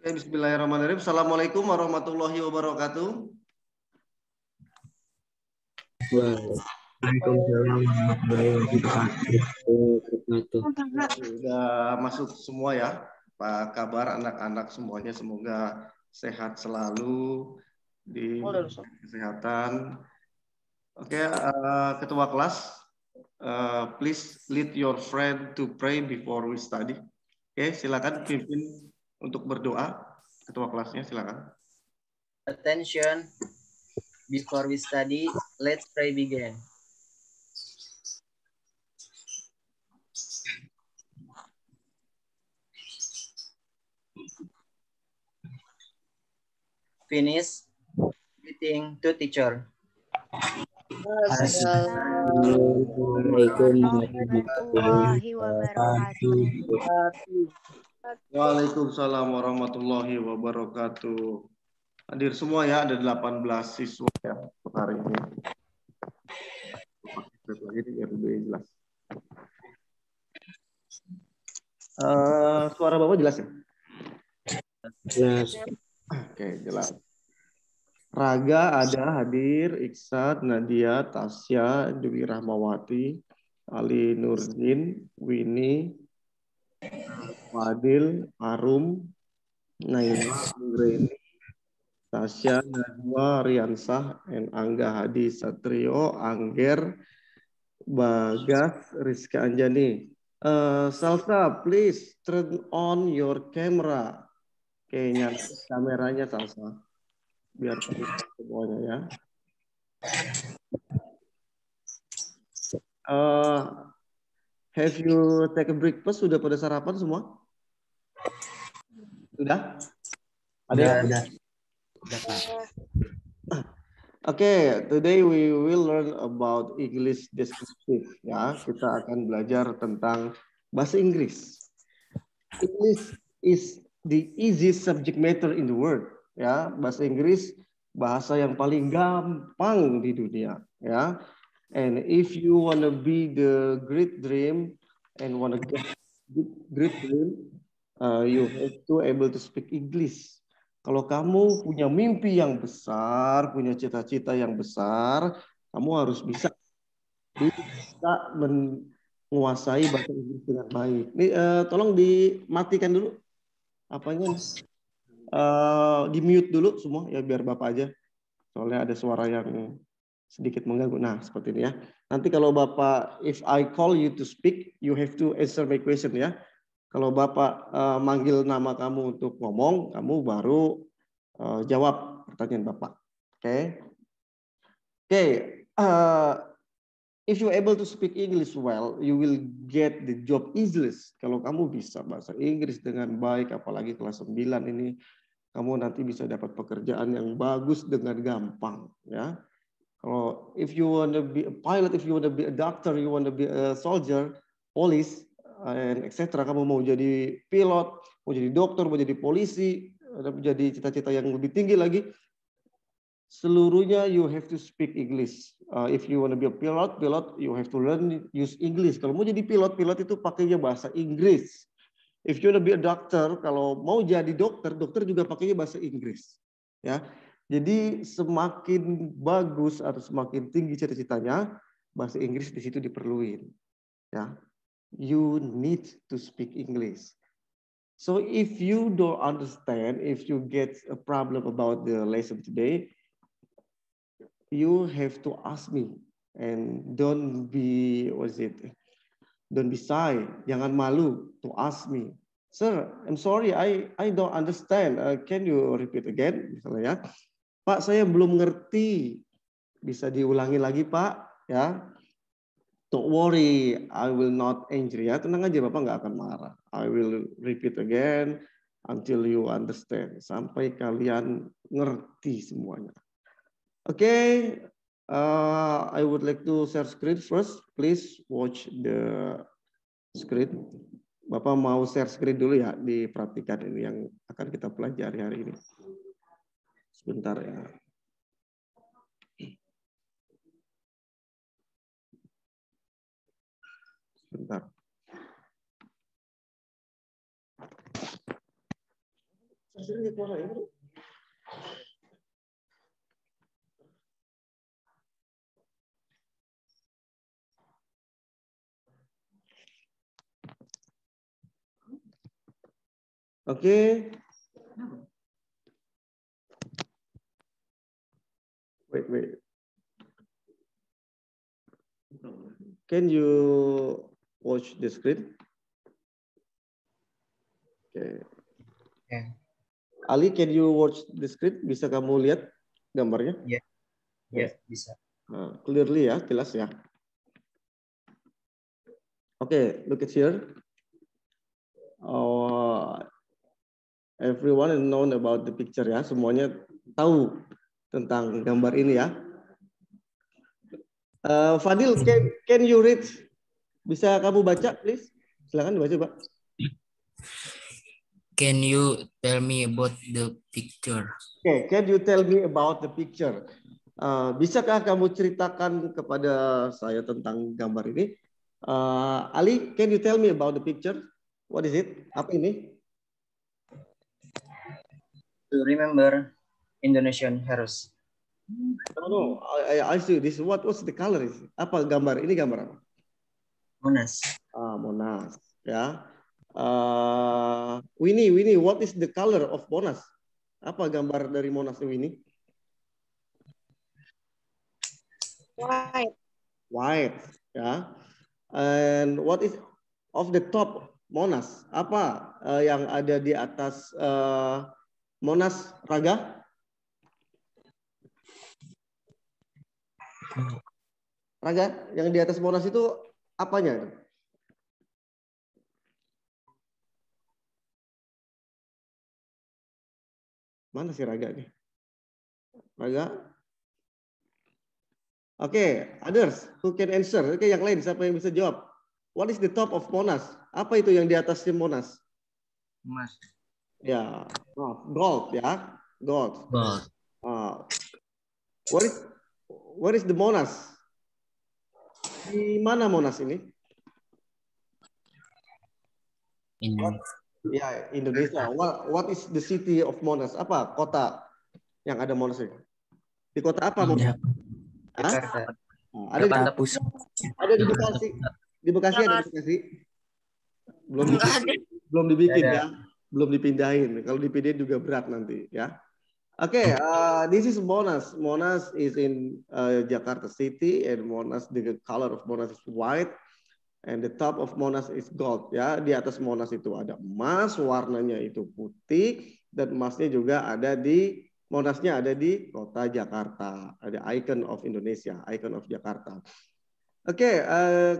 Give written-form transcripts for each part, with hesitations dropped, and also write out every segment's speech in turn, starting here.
Bismillahirrahmanirrahim. Assalamualaikum warahmatullahi wabarakatuh. Waalaikumsalam warahmatullahi wabarakatuh. Sudah masuk semua ya. Apa kabar anak-anak semuanya? Semoga sehat selalu di kesehatan. Oke, ketua kelas, please lead your friend to pray before we study. Oke, silakan pimpin untuk berdoa. Ketua kelasnya silakan. Attention, before we study, let's pray begin. Finish greeting to teacher. Assalamualaikum warahmatullahi wabarakatuh. Waalaikumsalam warahmatullahi wabarakatuh. Hadir semua ya, ada 18 siswa ya untuk hari ini. Lagi biar lebih jelas. Suara Bapak jelas ya? Jelas. Oke, jelas. Raga ada hadir, Iksat, Nadia, Tasya, Dewi Rahmawati, Ali Nurdin, Winnie, Fadil, Arum, Naila, Anggreni, Tasya, Najwa, Riansah, and Angga Hadi Satrio, Angger, Bagas, Rizka Anjani. Salsa, please turn on your camera. Kayaknya kameranya Salsa. Biar terlihat semuanya ya. Have you taken breakfast? Sudah pada sarapan semua? Sudah? Ada ya? Okay, today we will learn about English descriptive. Ya, kita akan belajar tentang bahasa Inggris. English is the easiest subject matter in the world. Ya, bahasa Inggris bahasa yang paling gampang di dunia. Ya, and if you wanna be the great dream and wanna get great dream, you have to able to speak English. Kalau kamu punya mimpi yang besar, punya cita-cita yang besar, kamu harus bisa menguasai bahasa Inggris dengan baik. Nih, tolong dimatikan dulu apanya, di mute dulu semua ya biar Bapak aja. Soalnya ada suara yang sedikit mengganggu. Nah, seperti ini ya. Nanti kalau Bapak, if I call you to speak, you have to answer my question ya. Kalau Bapak manggil nama kamu untuk ngomong, kamu baru jawab pertanyaan Bapak. Oke. Oke. If you able to speak English well, you will get the job easily. Kalau kamu bisa bahasa Inggris dengan baik, apalagi kelas 9 ini, kamu nanti bisa dapat pekerjaan yang bagus dengan gampang. Ya. Kalau if you want to be a pilot, if you want to be a doctor, you want to be a soldier, police, and etc. Kamu mau jadi pilot, mau jadi dokter, mau jadi polisi, mau jadi cita-cita yang lebih tinggi lagi. Seluruhnya you have to speak English. If you want to be a pilot, you have to learn use English. Kalau mau jadi pilot itu pakainya bahasa Inggris. If you want to be a doctor, kalau mau jadi dokter juga pakainya bahasa Inggris. Ya. Jadi semakin bagus atau semakin tinggi cita-citanya, bahasa Inggris di situ diperluin. Ya. You need to speak English. So if you don't understand, if you get a problem about the lesson today, you have to ask me and don't be shy, jangan malu to ask me. Sir, I'm sorry, I don't understand. Can you repeat again? Misalnya ya. Pak, saya belum ngerti. Bisa diulangi lagi, Pak. Ya. Don't worry, I will not angry. Ya, tenang aja, Bapak nggak akan marah. I will repeat again until you understand. Sampai kalian ngerti semuanya. Okay, I would like to share screen first. Please watch the screen. Bapak mau share screen dulu ya, diperhatikan ini yang akan kita pelajari hari ini. Sebentar ya. Sebentar. Okay. Wait. Can you watch the screen? Okay. Yeah. Ali, can you watch the screen? Bisa kamu lihat gambarnya? Ya, bisa. Nah, clearly ya, jelas ya. Okay, look at here. Everyone is known about the picture ya. Semuanya tahu tentang gambar ini ya. Fadil, can you read? Bisa kamu baca, please? Silakan dibaca, Pak. Can you tell me about the picture? Okay, can you tell me about the picture? Bisakah kamu ceritakan kepada saya tentang gambar ini? Ali, can you tell me about the picture? What is it? Apa ini? To remember Indonesian heroes. No. I see. This what's the color is? Apa gambar? Ini gambar apa? Monas. Monas. Ya. Winnie, what is the color of Monas? Apa gambar dari Monas, Winnie? White. Ya. And what is of the top Monas? Apa yang ada di atas Monas, Raga? Raga, yang di atas Monas itu apanya? Mana sih Raga nih? Raga? Oke, others who can answer? Oke, yang lain siapa yang bisa jawab? What is the top of Monas? Apa itu yang di atasnya Monas? Emas. Ya, gold ya, gold. What is the Monas? Di mana Monas ini? Ya, Indonesia. What is the city of Monas? Apa kota yang ada Monas ini? Di kota apa Monas? Jakarta. Ada di Bekasi. Di Bekasi ada di Bekasi. Belum dibikin ya. Belum dipindahin. Kalau dipindahin juga berat nanti ya. Okay, this is Monas. Monas is in Jakarta City, and Monas, the color of Monas is white, and the top of Monas is gold. Ya, di atas Monas itu ada emas, warnanya itu putih, dan emasnya juga ada di Monasnya ada di kota Jakarta. Ada icon of Indonesia, icon of Jakarta. Okay,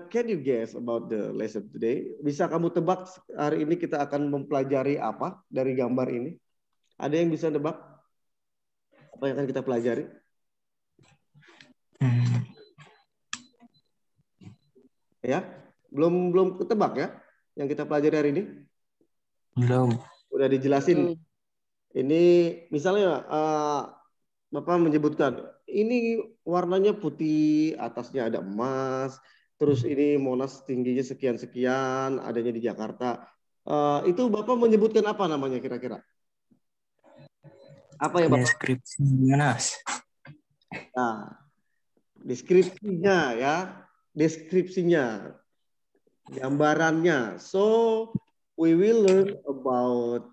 can you guess about the lesson today? Bisa kamu tebak hari ini kita akan mempelajari apa dari gambar ini? Ada yang bisa tebak? Apa yang akan kita pelajari? Ya, belum ketebak ya? Yang kita pelajari hari ini? Belum. Udah dijelasin. Ini misalnya Bapak menyebutkan ini warnanya putih, atasnya ada emas, terus ini Monas tingginya sekian-sekian, adanya di Jakarta. Itu Bapak menyebutkan apa namanya kira-kira? Apa yang Bapak? Deskripsi Monas. Nah, deskripsinya ya, deskripsinya, gambarannya. So we will learn about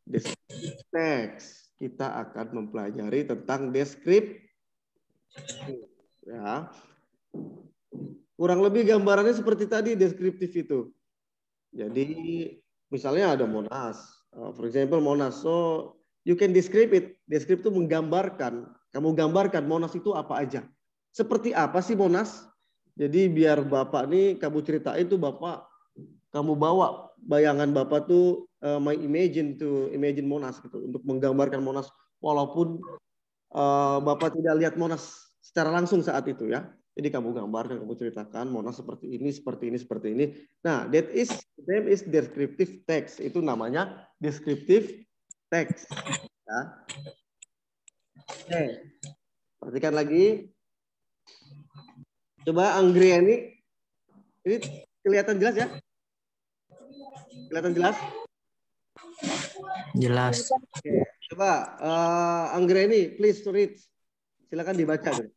descriptive text. Kita akan mempelajari tentang deskripsi. Ya. Kurang lebih gambarannya seperti tadi deskriptif itu. Jadi misalnya ada Monas, for example Monas. So you can describe it. Deskrip itu menggambarkan. Kamu gambarkan Monas itu apa aja. Seperti apa sih Monas? Jadi biar Bapak nih kamu ceritain tuh Bapak, kamu bawa bayangan Bapak tuh imagine Monas gitu untuk menggambarkan Monas walaupun Bapak tidak lihat Monas secara langsung saat itu ya. Jadi kamu gambarkan, kamu ceritakan Monas seperti ini, seperti ini, seperti ini. Nah, name is descriptive text. Itu namanya descriptive text. Ya. Oke, perhatikan lagi. Coba Anggriani, ini kelihatan jelas ya? Kelihatan jelas? Jelas. Oke, coba Anggreni, please to read. Silakan dibaca. Gitu.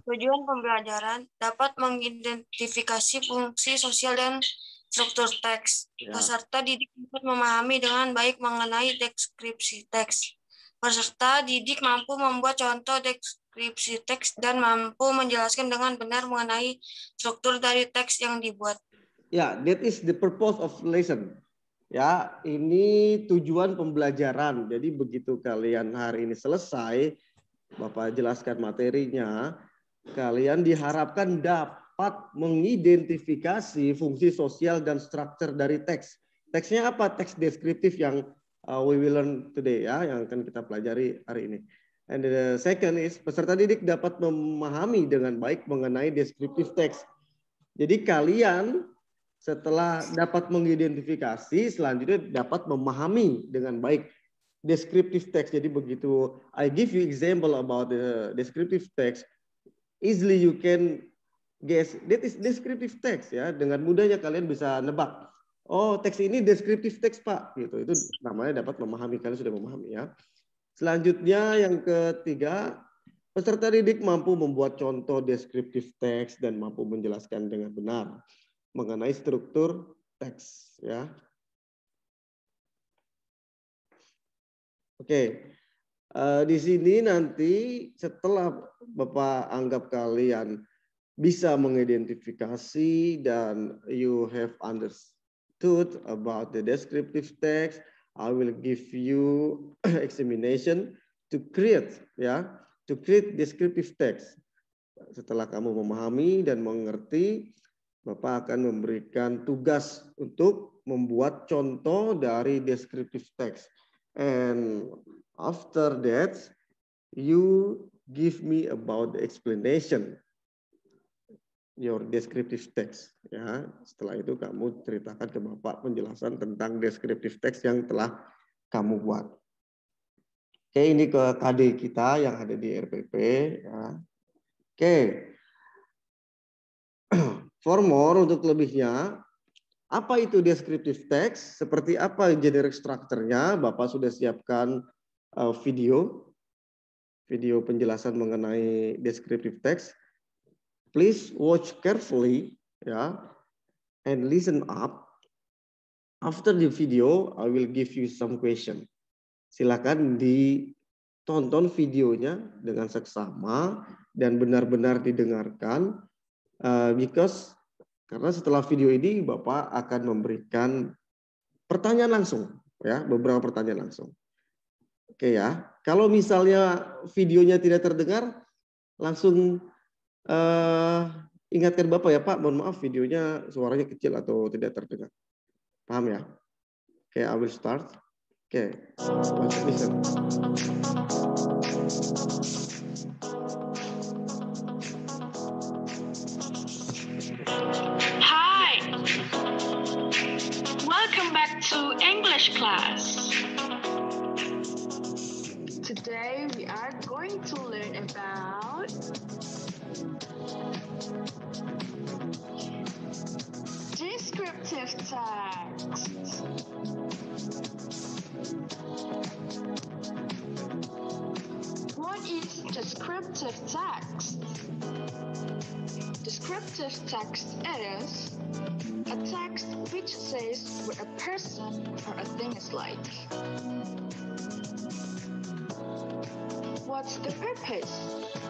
Tujuan pembelajaran dapat mengidentifikasi fungsi sosial dan struktur teks. Ya. Peserta didik dapat memahami dengan baik mengenai deskripsi teks. Peserta didik mampu membuat contoh deskripsi teks dan mampu menjelaskan dengan benar mengenai struktur dari teks yang dibuat. Ya, that is the purpose of lesson. Ya, ini tujuan pembelajaran. Jadi begitu kalian hari ini selesai, Bapak jelaskan materinya, kalian diharapkan dapat mengidentifikasi fungsi sosial dan struktur dari teks. Teksnya apa? Teks deskriptif yang we will learn today ya, yang akan kita pelajari hari ini. And the second is peserta didik dapat memahami dengan baik mengenai deskriptif teks. Jadi kalian setelah dapat mengidentifikasi, selanjutnya dapat memahami dengan baik descriptive text. Jadi begitu I give you example about the descriptive text, easily you can guess that is descriptive text ya. Dengan mudahnya kalian bisa nebak. Oh, teks ini descriptive text, Pak. Gitu. Itu namanya dapat memahami, kalian sudah memahami ya. Selanjutnya yang ketiga, peserta didik mampu membuat contoh descriptive text dan mampu menjelaskan dengan benar mengenai struktur teks ya. Oke. Di sini nanti setelah Bapak anggap kalian bisa mengidentifikasi dan you have understood about the descriptive text, I will give you examination to create descriptive text. Setelah kamu memahami dan mengerti, Bapak akan memberikan tugas untuk membuat contoh dari descriptive text. And after that, you give me about the explanation your descriptive text. Ya, setelah itu kamu ceritakan ke Bapak penjelasan tentang descriptive text yang telah kamu buat. Oke, ini ke KD kita yang ada di RPP. Ya. Oke. For more, untuk lebihnya, apa itu descriptive text? Seperti apa generic structure-nya? Bapak sudah siapkan video penjelasan mengenai descriptive text. Please watch carefully, ya, and listen up. After the video, I will give you some question. Silakan ditonton videonya dengan seksama dan benar-benar didengarkan. Karena setelah video ini Bapak akan memberikan pertanyaan langsung, ya, beberapa pertanyaan langsung. Oke ya, kalau misalnya videonya tidak terdengar, langsung ingatkan Bapak ya, Pak, mohon maaf videonya suaranya kecil atau tidak terdengar. Paham ya? Oke, I will start. Oke, listen. Welcome back to English class. Today we are going to learn about descriptive text. What is descriptive text? Descriptive text is a text which says what a person or a thing is like. What's the purpose?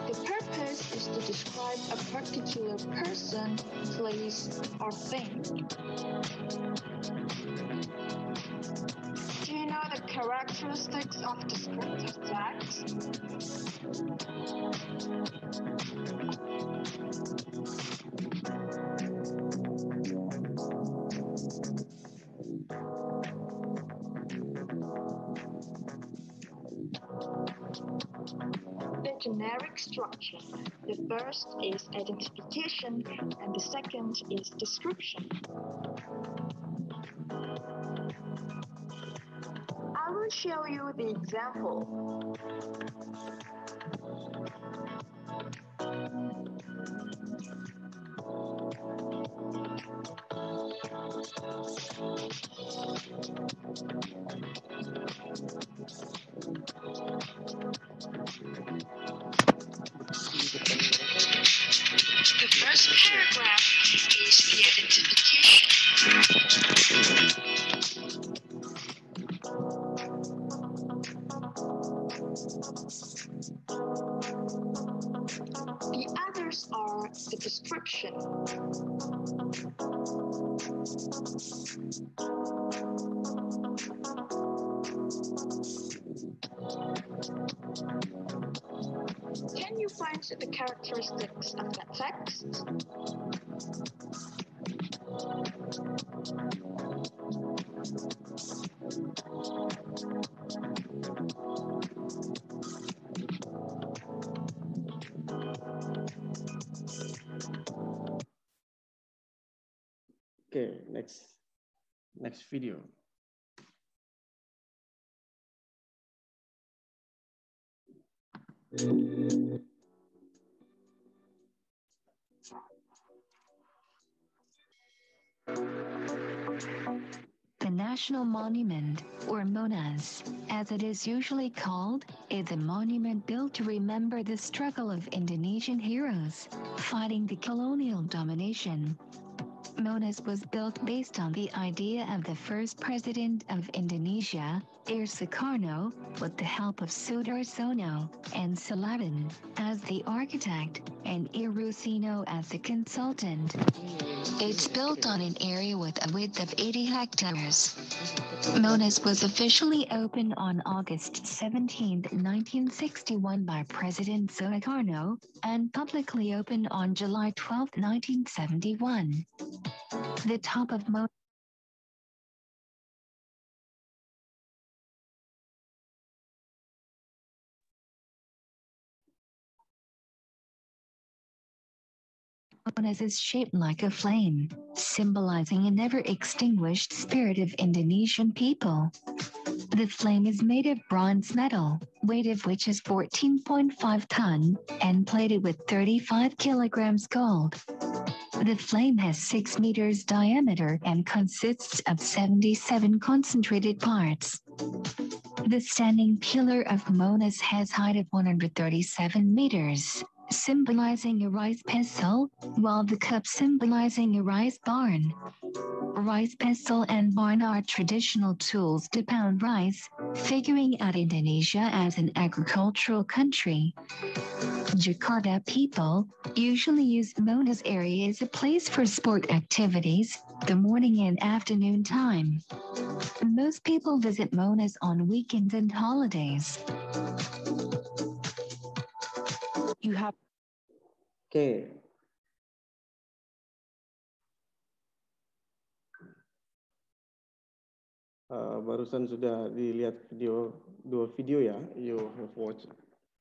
The purpose is to describe a particular person, place, or thing. Do you know the characteristics of descriptive text? The generic structure. The first is identification and the second is description. I will show you the example. The others are the description. Can you find the characteristics of that text? Okay, next video. The National Monument, or MONAS, as it is usually called, is a monument built to remember the struggle of Indonesian heroes fighting the colonial domination. MONAS was built based on the idea of the first president of Indonesia, Ir Soekarno, with the help of Sudarsono and Saladin as the architect and Ir Rusino as the consultant. It's built on an area with a width of 80 hectares. MONAS was officially opened on August 17, 1961 by President Sukarno, and publicly opened on July 12, 1971. The top of MONAS is shaped like a flame, symbolizing a never-extinguished spirit of Indonesian people. The flame is made of bronze metal, weight of which is 14.5 tons, and plated with 35 kilograms gold. The flame has 6 meters diameter and consists of 77 concentrated parts. The standing pillar of MONAS has height of 137 meters, symbolizing a rice pestle, while the cup symbolizing a rice barn. Rice pestle and barn are traditional tools to pound rice, figuring out Indonesia as an agricultural country. Jakarta people usually use MONAS area as a place for sport activities, the morning and afternoon time. Most people visit MONAS on weekends and holidays. You have Oke. Barusan sudah dilihat dua video ya. You have watched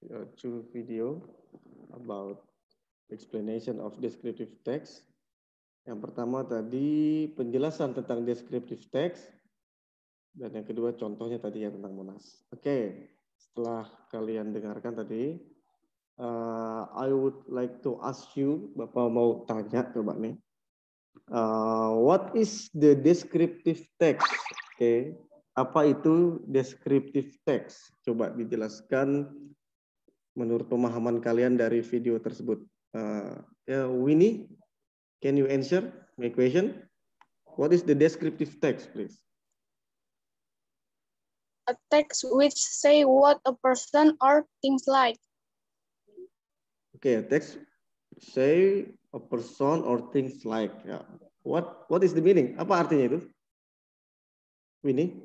2 video about explanation of descriptive text. Yang pertama tadi penjelasan tentang descriptive text, dan yang kedua contohnya tadi ya tentang MONAS. Oke, setelah kalian dengarkan tadi, I would like to ask you, Bapak mau tanya coba nih, what is the descriptive text? Oke, apa itu descriptive text? Coba dijelaskan menurut pemahaman kalian dari video tersebut. Winnie, can you answer my question? What is the descriptive text, please? A text which say what a person or things like. Okay, a text say a person or things like. Yeah. What is the meaning? Apa artinya itu? Winnie?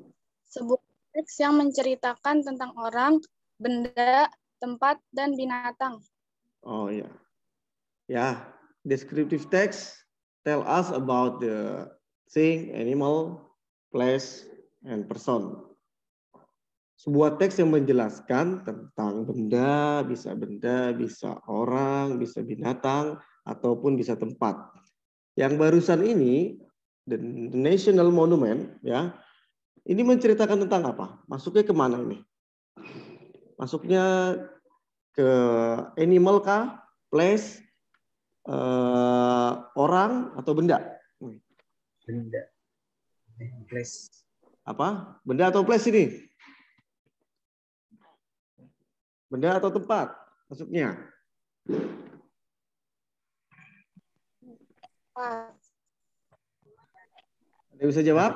Sebuah teks yang menceritakan tentang orang, benda, tempat, dan binatang. Oh ya. Ya, descriptive text tell us about the thing, animal, place, and person. Sebuah teks yang menjelaskan tentang benda, bisa orang, bisa binatang, ataupun bisa tempat. Yang barusan ini, the National Monument, ya, ini menceritakan tentang apa? Masuknya kemana ini? Masuknya ke animal kah? Place? Orang atau benda? Benda. Place. Apa? Benda atau place ini? Benda atau tempat? Masuknya? Ada Yang bisa jawab?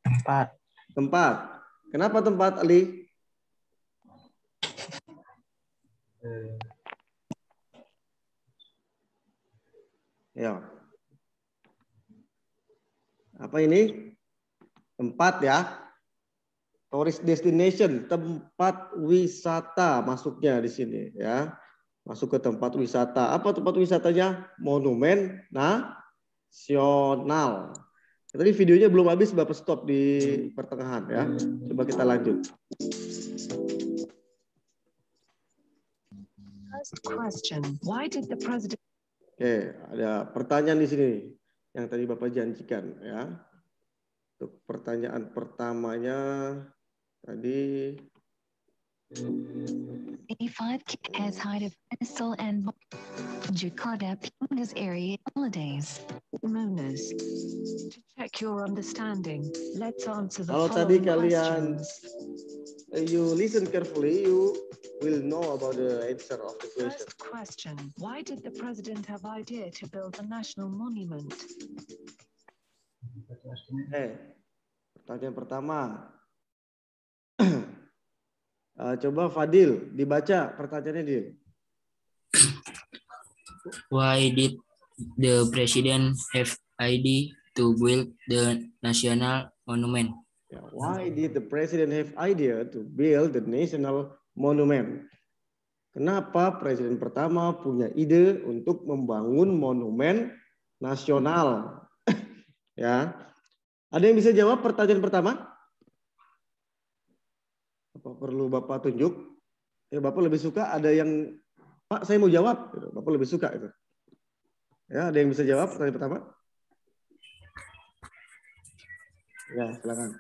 Tempat. Tempat. Kenapa tempat, Ali? Ya. Apa ini? Tempat ya. Tourist destination, tempat wisata masuknya di sini ya. Masuk ke tempat wisata. Apa tempat wisatanya? Monumen nasional. Tadi videonya belum habis, Bapak stop di pertengahan ya. Coba kita lanjut. First question, why did the president... Oke, ada pertanyaan di sini yang tadi Bapak janjikan ya. Untuk pertanyaan pertamanya tadi A5 as height of Bristol and Jakarta Munas area holidays. Munas. To check your understanding, let's answer the kalau tadi following kalian questions. you listen carefully, you will know about the answer of the question. First question, why did the president have idea to build a national monument? Pertanyaan pertama. Coba Fadil dibaca pertanyaannya, Dil. Why did the president have idea to build the national monument? Why did the president have idea to build the national monument? Kenapa presiden pertama punya ide untuk membangun monumen nasional? Ya. Ada yang bisa jawab pertanyaan pertama? Apa perlu Bapak tunjuk? Ya, Bapak lebih suka ada yang, Pak saya mau jawab. Bapak lebih suka itu. Ya, ada yang bisa jawab pertanyaan pertama? Ya, silakan.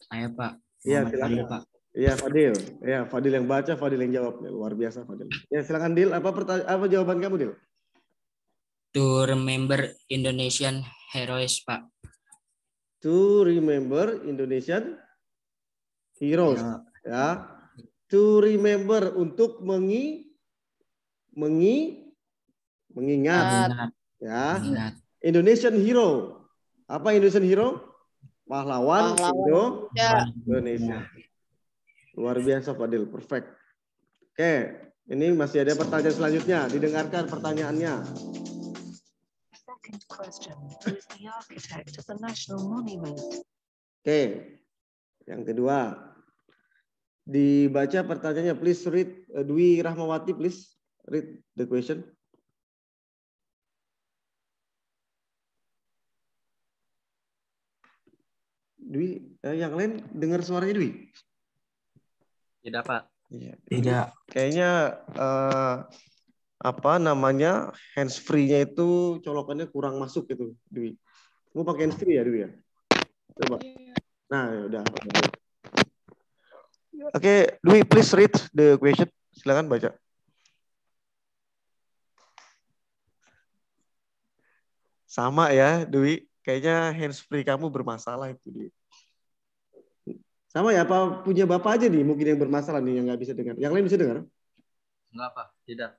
Saya Pak. Iya, Muhammad silakan. Fadil, Pak. Iya, Fadil. Ya, Fadil yang baca, Fadil yang jawab. Ya, luar biasa, Fadil. Ya, silakan Dil. Apa jawaban kamu, Dil? To remember Indonesian heroes, Pak. To remember Indonesian heroes. Ya. To remember untuk mengingat. Ya. Indonesian hero. Apa Indonesian hero? Pahlawan Indonesia. Luar biasa, Fadil. Perfect. Oke, ini masih ada pertanyaan selanjutnya. Didengarkan pertanyaannya. Second question, who is the architect of the national monument? Oke, yang kedua. Dibaca pertanyaannya, please read. Dwi Rahmawati, please read the question. Dwi, yang lain dengar suaranya Dwi? Tidak, Pak. Iya. Tidak. Kayaknya hands free-nya itu colokannya kurang masuk gitu, Dwi. Kamu pakai hands free ya, Dwi ya? Coba. Nah, ya udah. Oke, Dwi, please read the question. Silakan baca. Sama ya, Dwi. Kayaknya hands free kamu bermasalah itu, Dwi. Sama ya, apa punya Bapak aja nih mungkin yang bermasalah nih yang nggak bisa dengar. Yang lain bisa dengar? Enggak, Pak. Tidak.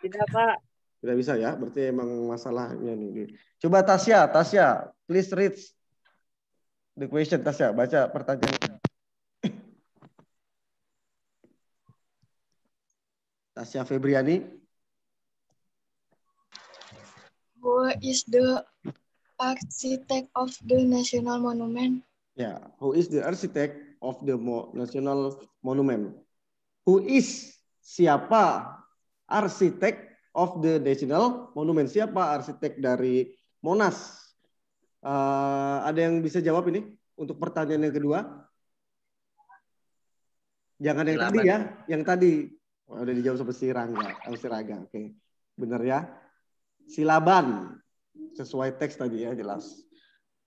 Tidak, Pak. Tidak bisa ya, berarti emang masalahnya nih. Coba Tasya, please read the question. Tasya, baca pertanyaannya. Tasya Febriani. Who is the architect of the national monument? Ya, who is the architect of the national monument? Who is, siapa arsitek of the national monument? Siapa arsitek dari Monas? Ada yang bisa jawab ini untuk pertanyaan yang kedua? Jangan yang tadi ya, yang tadi. Udah dijawab sama Siraga. Oke, benar ya. Silaban, sesuai teks tadi ya, jelas.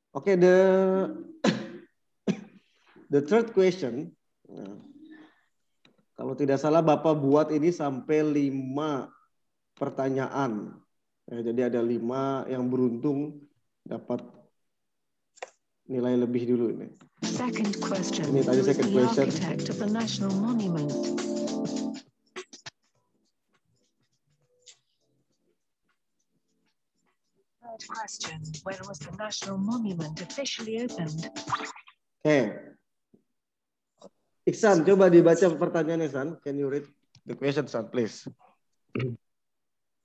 Oke, the third question. Nah, kalau tidak salah Bapak buat ini sampai 5 pertanyaan. Jadi ada 5 yang beruntung dapat nilai lebih dulu ini. Second question. Ini tadi second question. Architect of the national monument. Question. When was the National Monument officially opened? Iksan, coba dibaca pertanyaannya, San. Can you read the question, San, please?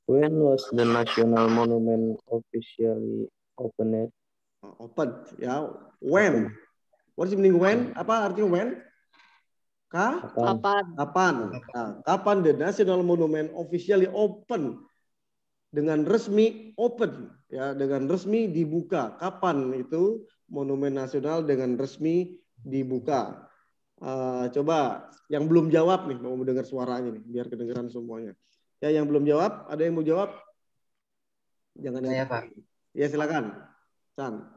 When was the National Monument officially opened? Open, ya. When? What does it mean when? Apa artinya when? Kapan? Nah, kapan the National Monument officially open? Dengan resmi open, ya, dengan resmi dibuka. Kapan itu Monumen Nasional dengan resmi dibuka? Coba yang belum jawab nih, mau mendengar suaranya nih, biar kedengeran semuanya. Ya, yang belum jawab, ada yang mau jawab? Jangan Saya, Pak. Ya, silakan. San.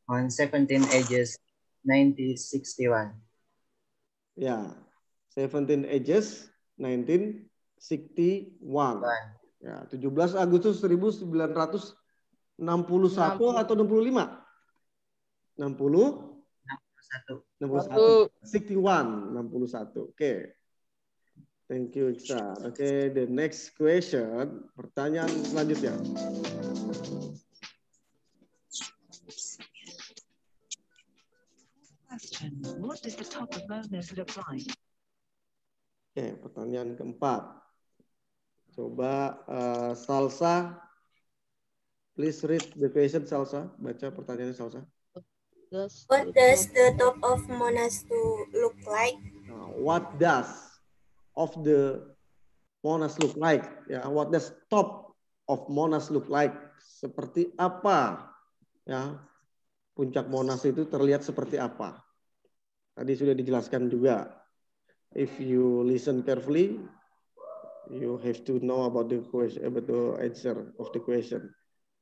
On 17 August 1961. Ya, 17 August 1961. Ya, 17 Agustus 1961 atau 65? 61. Oke. Thank you, Iksan. Oke, the next question. Pertanyaan selanjutnya. Question. What does the top of Mona's look like? Oke, pertanyaan keempat. Coba Salsa, please read the question, Salsa. Baca pertanyaannya, Salsa. What does the top of Monas look like? What does of the Monas look like? Ya, what does top of Monas look like? Seperti apa? Ya, puncak Monas itu terlihat seperti apa? Tadi sudah dijelaskan juga. If you listen carefully, you have to know about the question, about the answer of the question.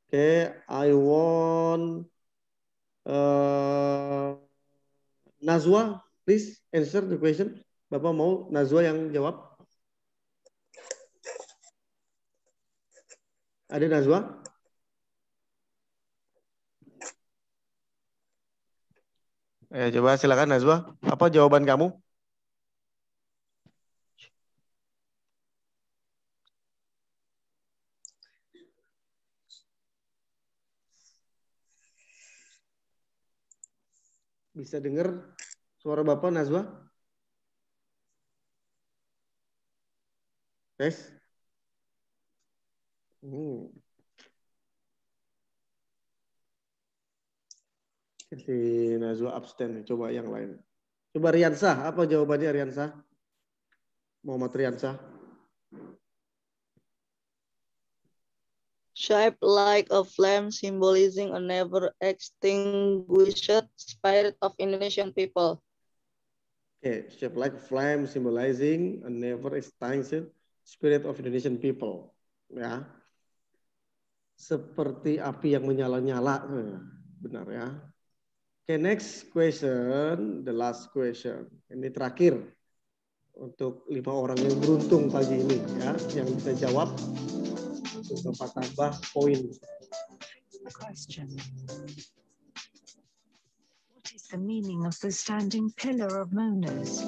Okay, I want Nazwa, please answer the question. Bapak mau Nazwa yang jawab? Ada Nazwa? Coba silakan Nazwa. Apa jawaban kamu? Bisa dengar suara Bapak, Nazwa? Tes? Si Nazwa abstain. Coba yang lain. Coba Riansah. Apa jawabannya Riansah? Muhammad Riansah. Shaped like a flame, symbolizing a never extinguished spirit of Indonesian people. Okay, shaped like a flame, symbolizing a never extinguished spirit of Indonesian people. Ya, seperti api yang menyala-nyala, benar ya. Okay, next question, the last question. Ini terakhir untuk 5 orang yang beruntung pagi ini, ya, yang bisa jawab. Bapak tambah poin. Question. What is the meaning of the standing pillar of Monas?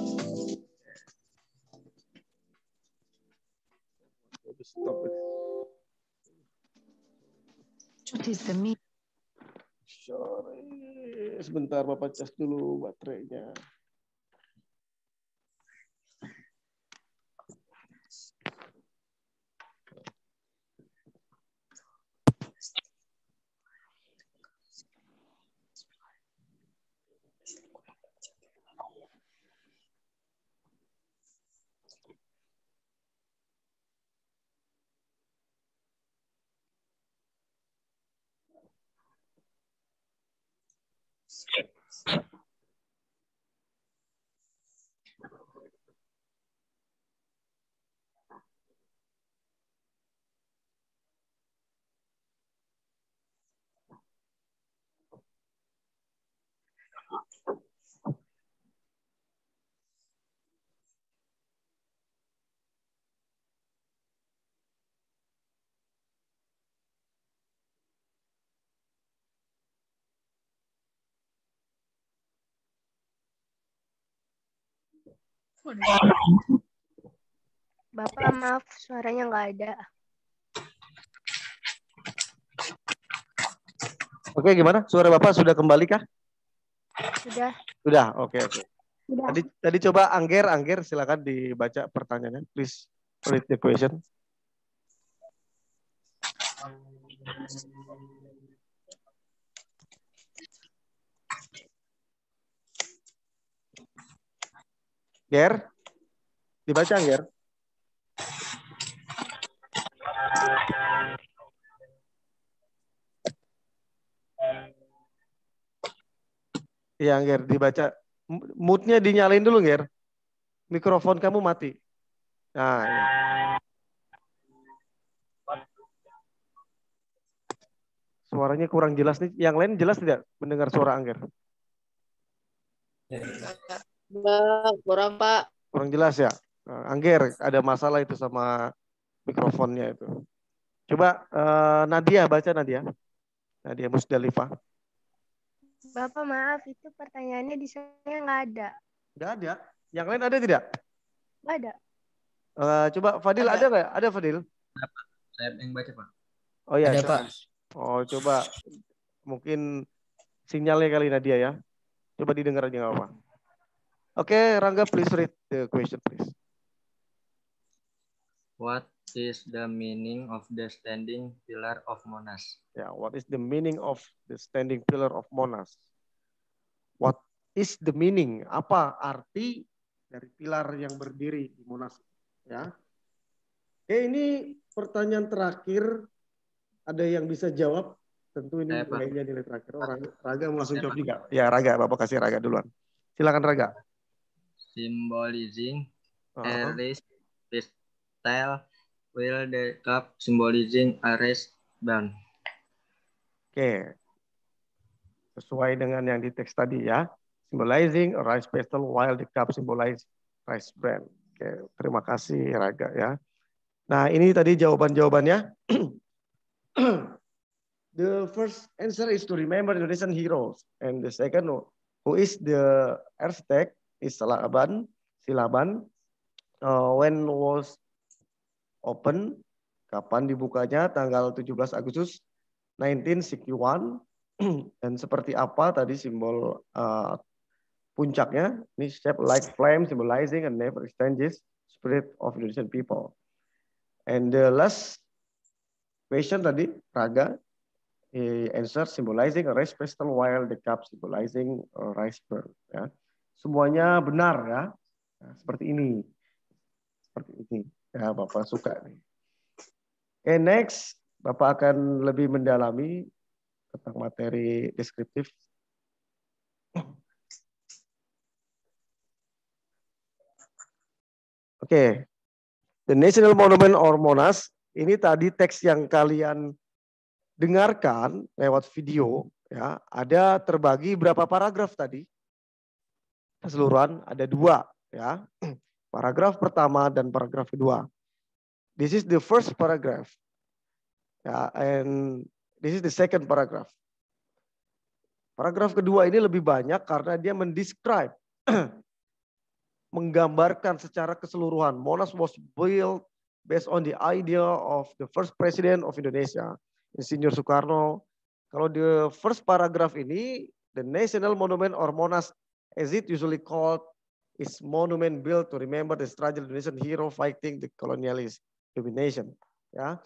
What is the meaning? Sorry, sebentar Bapak cas dulu baterainya. Bapak maaf suaranya nggak ada. Oke, gimana? Suara Bapak sudah kembali kah? Sudah. Sudah, oke. Sudah. Tadi coba Angger silakan dibaca pertanyaannya. Please read the question. Ger, dibaca Ger. Iya, Ger, dibaca. Mood-nya dinyalain dulu, Ger. Mikrofon kamu mati. Nah, ya. Suaranya kurang jelas nih. Yang lain jelas tidak mendengar suara Angger? Kurang, Pak. Kurang jelas ya? Angger, ada masalah itu sama mikrofonnya itu. Coba Nadia, baca Nadia. Nadia Musdalifah. Bapak maaf, itu pertanyaannya di saya nggak ada. Nggak ada? Yang lain ada tidak? Nggak ada. Coba Fadil ada nggak? Ada Fadil? Saya yang baca, Pak. Oh iya, Ada, coba. Pak. Oh, coba mungkin sinyalnya kali Nadia ya. Coba didengar aja nggak apa-apa. Oke, Rangga, please read the question, please. What is the meaning of the standing pillar of Monas? Ya, what is the meaning of the standing pillar of Monas? What is the meaning? Apa arti dari pilar yang berdiri di Monas? Ya. Oke, ini pertanyaan terakhir. Ada yang bisa jawab? Tentu ini nilai terakhir. Oh, Raga mau langsung jawab juga. Ya, Raga, Bapak kasih Raga duluan. Silakan Raga. Symbolizing a race style while the cup symbolizing a race band. Oke. Sesuai dengan yang di teks tadi ya. Symbolizing a rice pestle while the cup symbolize rice bran. Oke, terima kasih Raga ya. Nah, ini tadi jawaban-jawabannya. The first answer is to remember Indonesian heroes. And the second, who is the architect, is Silaban. When was open? Kapan dibukanya? Tanggal 17 Agustus 1961. Dan seperti apa tadi simbol puncaknya? Ini shape like flame, symbolizing a never exchanges spirit of Indonesian people. And the last question tadi, Raga, answer symbolizing a rice pestle while the cup symbolizing a rice burn. Ya. Semuanya benar ya. Nah, seperti ini. Seperti ini. Ya, Bapak suka nih. Oke, next. Bapak akan lebih mendalami tentang materi deskriptif. Oke. The National Monument or Monas, ini tadi teks yang kalian dengarkan lewat video, ya, ada terbagi berapa paragraf tadi? Keseluruhan ada 2, ya. Paragraf pertama dan paragraf kedua. This is the first paragraph. Ya, and this is the second paragraph. Paragraf kedua ini lebih banyak karena dia mendescribe, menggambarkan secara keseluruhan. Monas was built based on the idea of the first president of Indonesia, Insinyur Soekarno. Kalau the first paragraph ini, the National Monument or Monas, as it usually called, is monument built to remember the struggle Indonesian hero fighting the colonialist domination. Ya,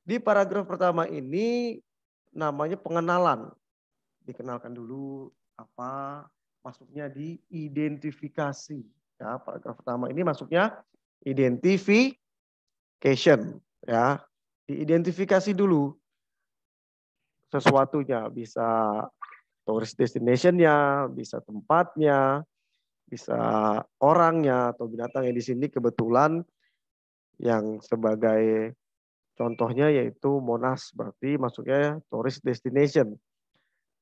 di paragraf pertama ini namanya pengenalan. Dikenalkan dulu apa masuknya di identifikasi. Ya, paragraf pertama ini masuknya identification. Ya, diidentifikasi dulu sesuatunya, bisa tourist destination-nya, bisa tempatnya, bisa orangnya atau binatang yang di sini kebetulan yang sebagai contohnya yaitu Monas, berarti masuknya tourist destination.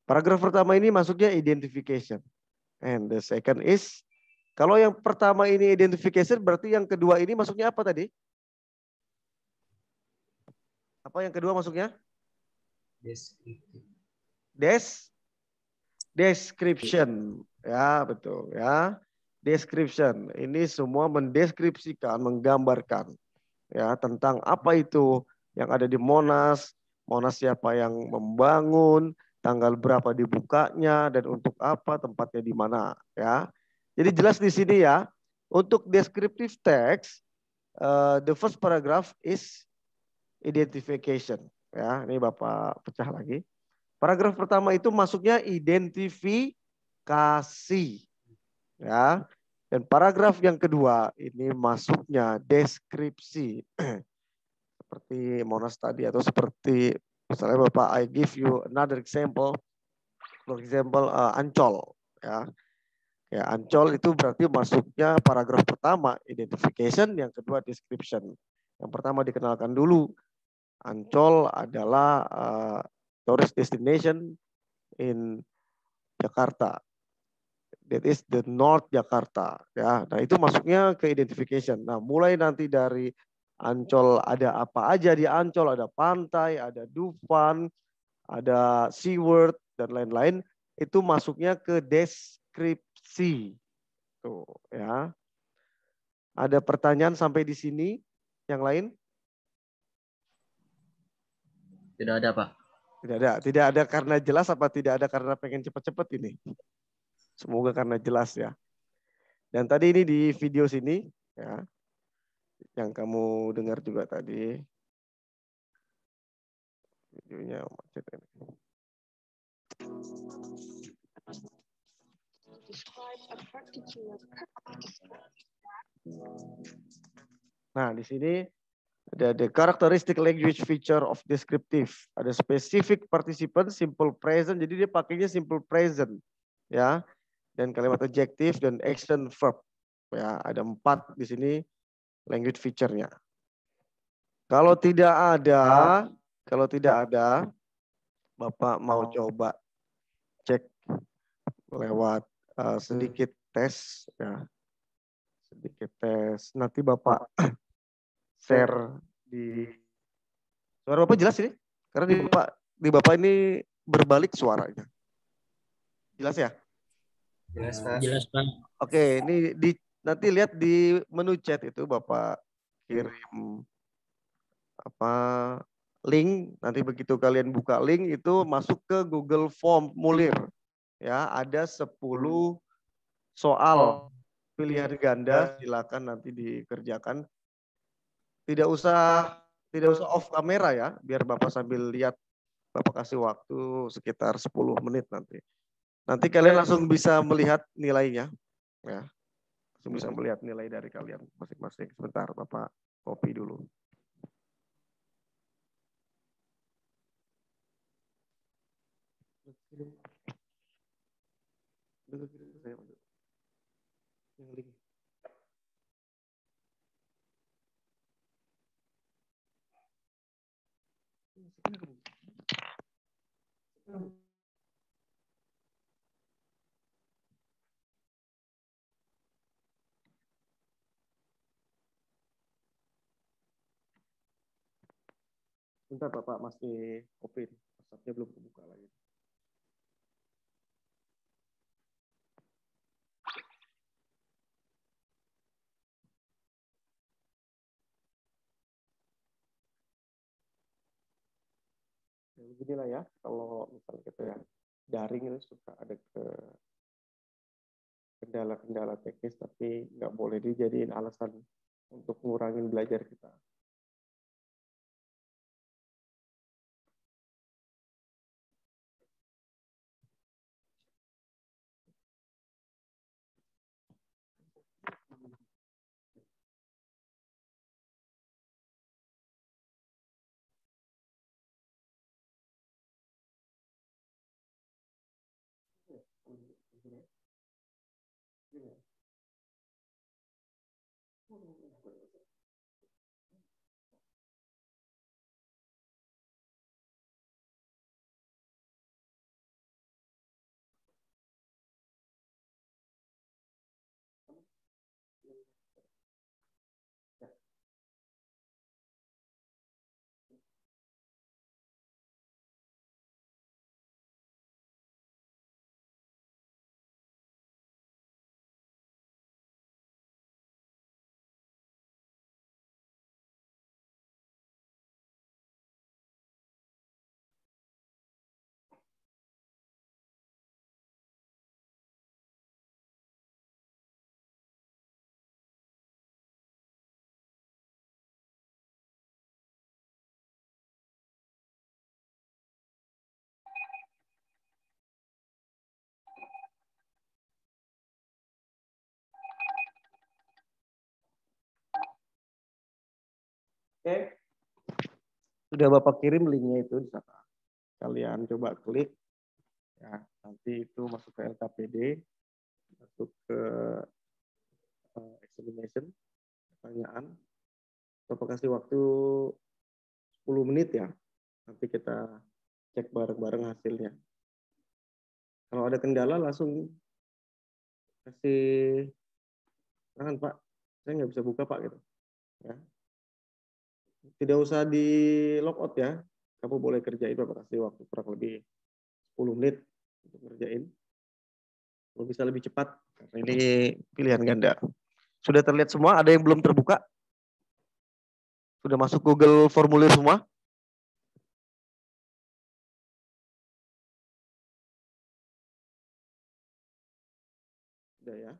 Paragraf pertama ini masuknya identification. And the second is, kalau yang pertama ini identification, berarti yang kedua ini masuknya apa tadi? Apa yang kedua masuknya? Description. Ya, betul ya. Description. Ini semua mendeskripsikan, menggambarkan ya tentang apa itu yang ada di Monas, Monas siapa yang membangun, tanggal berapa dibukanya, dan untuk apa, tempatnya di mana, ya. Jadi jelas di sini ya. Untuk descriptive text, the first paragraph is identification. Ya, ini Bapak pecah lagi. Paragraf pertama itu masuknya identifikasi. Ya. Dan paragraf yang kedua ini masuknya deskripsi. Seperti Monas tadi, atau seperti misalnya Bapak, I give you another example. For example, Ancol. Ya. Ya, Ancol itu berarti masuknya paragraf pertama identification, yang kedua description. Yang pertama dikenalkan dulu. Ancol adalah tourist destination in Jakarta. That is the North Jakarta. Ya, nah itu masuknya ke identification. Nah, mulai nanti dari Ancol ada apa aja di Ancol, ada pantai, ada Dufan, ada SeaWorld dan lain-lain, itu masuknya ke deskripsi. Tuh, ya. Ada pertanyaan sampai di sini? Yang lain? Tidak ada, Pak. Tidak ada. Tidak ada karena jelas apa tidak ada karena pengen cepat-cepat ini? Semoga karena jelas ya. Dan tadi ini di video sini ya, yang kamu dengar juga tadi. Videonya macet ini. Nah, di sini ada the characteristic language feature of descriptive. Ada specific participant, simple present. Jadi dia pakainya simple present, ya. Dan kalimat adjective dan action verb. Ya, ada 4 di sini language feature-nya. Kalau tidak ada, Bapak mau coba cek lewat sedikit tes, ya. Sedikit tes. Nanti Bapak share di suara Bapak jelas ini? Karena di Bapak ini berbalik suaranya. Jelas ya? Jelas, Pak. Jelas, Pak. Oke, ini nanti lihat di menu chat itu Bapak kirim link. Nanti begitu kalian buka link itu masuk ke Google Formulir. Ya, ada 10 soal pilihan ganda, silakan nanti dikerjakan. Tidak usah off kamera ya, biar Bapak sambil lihat. Bapak kasih waktu sekitar 10 menit nanti. Nanti kalian langsung bisa melihat nilainya. Ya. Langsung bisa melihat nilai dari kalian masing-masing. Sebentar, Bapak copy dulu. Yang link. Bentar Bapak masih copy. WhatsApp-nya belum kebuka lagi. Ya, beginilah ya, kalau misalnya kita ya daring itu suka ada kendala-kendala teknis, tapi nggak boleh dijadiin alasan untuk ngurangin belajar kita. Oke. Sudah Bapak kirim linknya itu di sana. Kalian coba klik. Ya, nanti itu masuk ke LKPD, masuk ke examination, pertanyaan. Bapak kasih waktu 10 menit ya. Nanti kita cek bareng-bareng hasilnya. Kalau ada kendala langsung kasih tangan Pak. Saya nggak bisa buka Pak gitu. Ya. Tidak usah di logout ya. Kamu boleh kerjain, Bapak kasih waktu kurang lebih 10 menit untuk ngerjain. Kalau bisa lebih cepat, karena ini pilihan ganda. Sudah terlihat semua? Ada yang belum terbuka? Sudah masuk Google formulir semua? Sudah ya.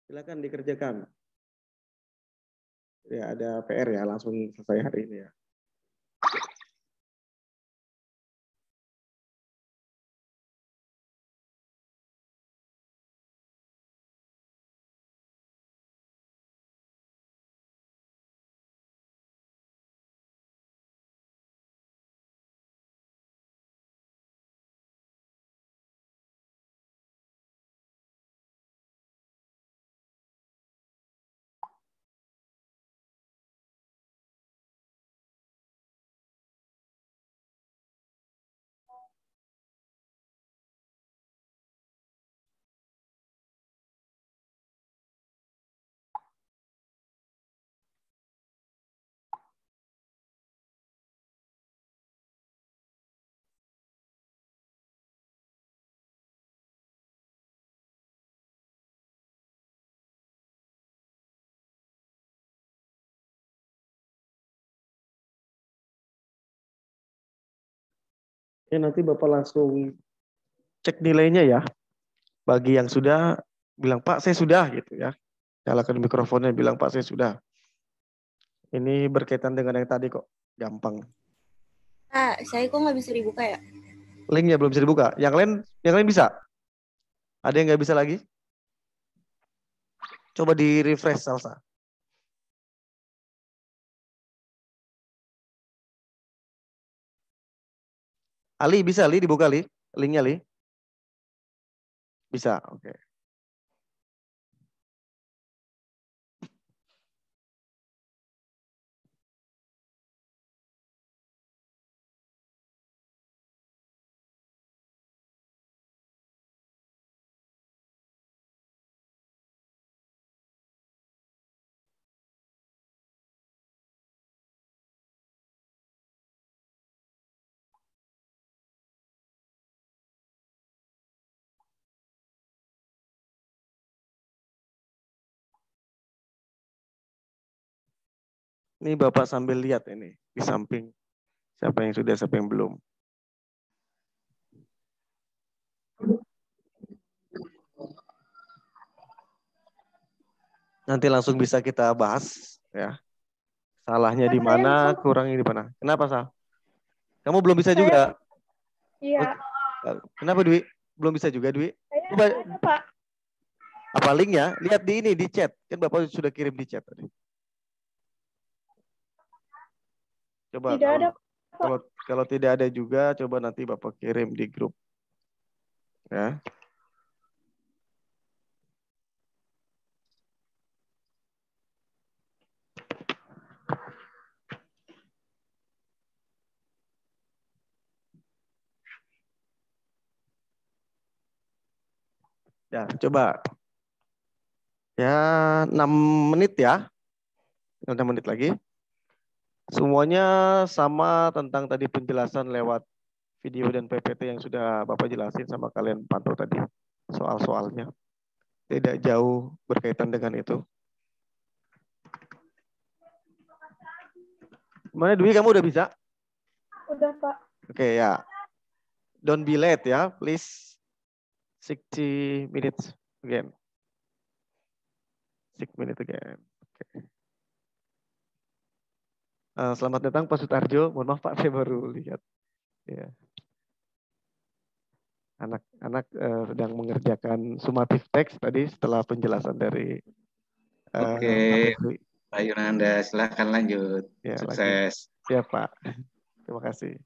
Silakan dikerjakan. Ya, ada PR ya, langsung selesai hari ini ya. Ya, nanti Bapak langsung cek nilainya ya. Bagi yang sudah, bilang Pak saya sudah gitu ya. Nyalakan mikrofonnya, bilang Pak saya sudah. Ini berkaitan dengan yang tadi kok, gampang. Pak, saya kok nggak bisa dibuka ya? Linknya belum bisa dibuka. Yang lain bisa? Ada yang nggak bisa lagi? Coba di refresh Salsa. Ali bisa, Ali dibuka Ali, linknya Ali. Bisa, oke. Ini Bapak sambil lihat ini di samping siapa yang sudah, siapa yang belum. Nanti langsung bisa kita bahas ya. Salahnya di mana, kurangnya di mana. Kenapa Sal? Kamu belum bisa juga? Iya. Kenapa Dwi? Belum bisa juga Dwi? Coba, Pak. apa linknya? Lihat di ini di chat. Kan Bapak sudah kirim di chat tadi. Coba Tidak ada, kalau tidak ada juga, coba nanti Bapak kirim di grup. Ya. Ya, coba. Ya, 6 menit ya. 6 menit lagi. Semuanya sama tentang tadi penjelasan lewat video dan PPT yang sudah Bapak jelasin sama kalian pantau tadi. Soal-soalnya. Tidak jauh berkaitan dengan itu. Gimana Dwi, kamu udah bisa? Udah Pak. Oke ya. Don't be late ya, please. 60 minutes again. 6 minutes again. Okay. Selamat datang Pak Sutarjo. Mohon maaf Pak, saya baru lihat. Ya. Anak-anak sedang mengerjakan summative text tadi setelah penjelasan dari Oke, Pak Refli. Pak Yunanda, silahkan lanjut. Ya, Sukses. Ya, Pak. Terima kasih.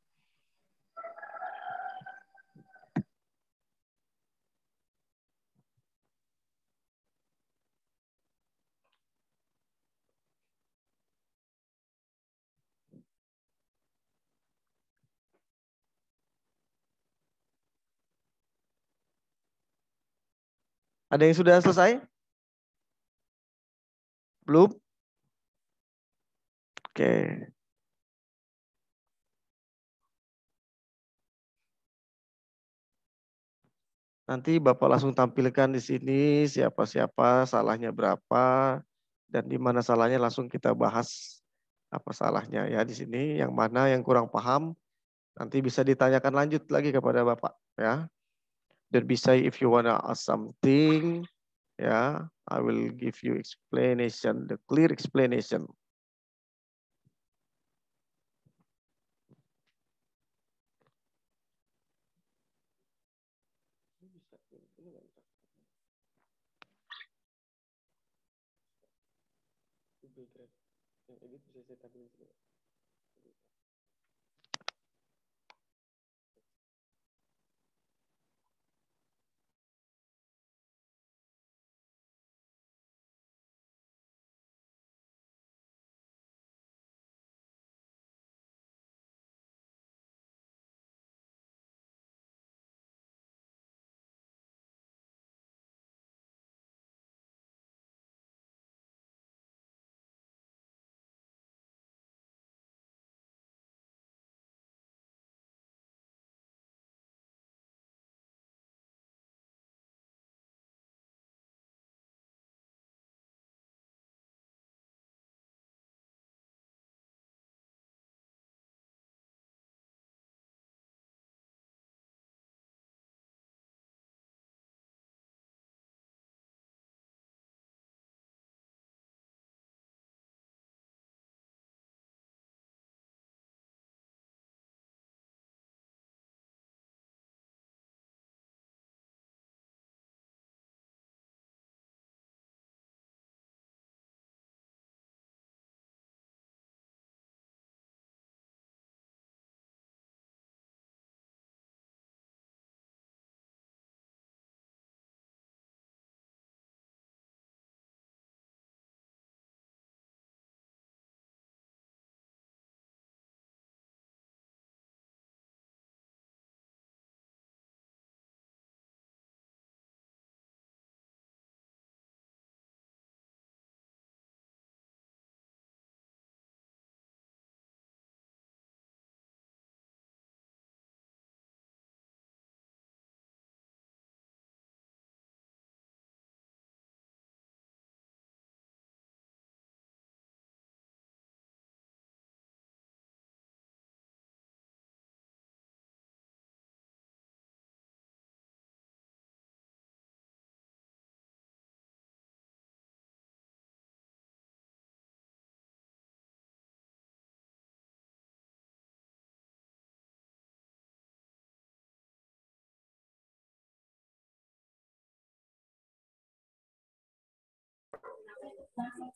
Ada yang sudah selesai? Belum? Oke. Nanti Bapak langsung tampilkan di sini siapa-siapa, salahnya berapa, dan di mana salahnya langsung kita bahas apa salahnya ya di sini. Yang mana yang kurang paham nanti bisa ditanyakan lanjut lagi kepada Bapak ya. Dan bisa if you wanna ask something ya, I will give you explanation, the clear explanation.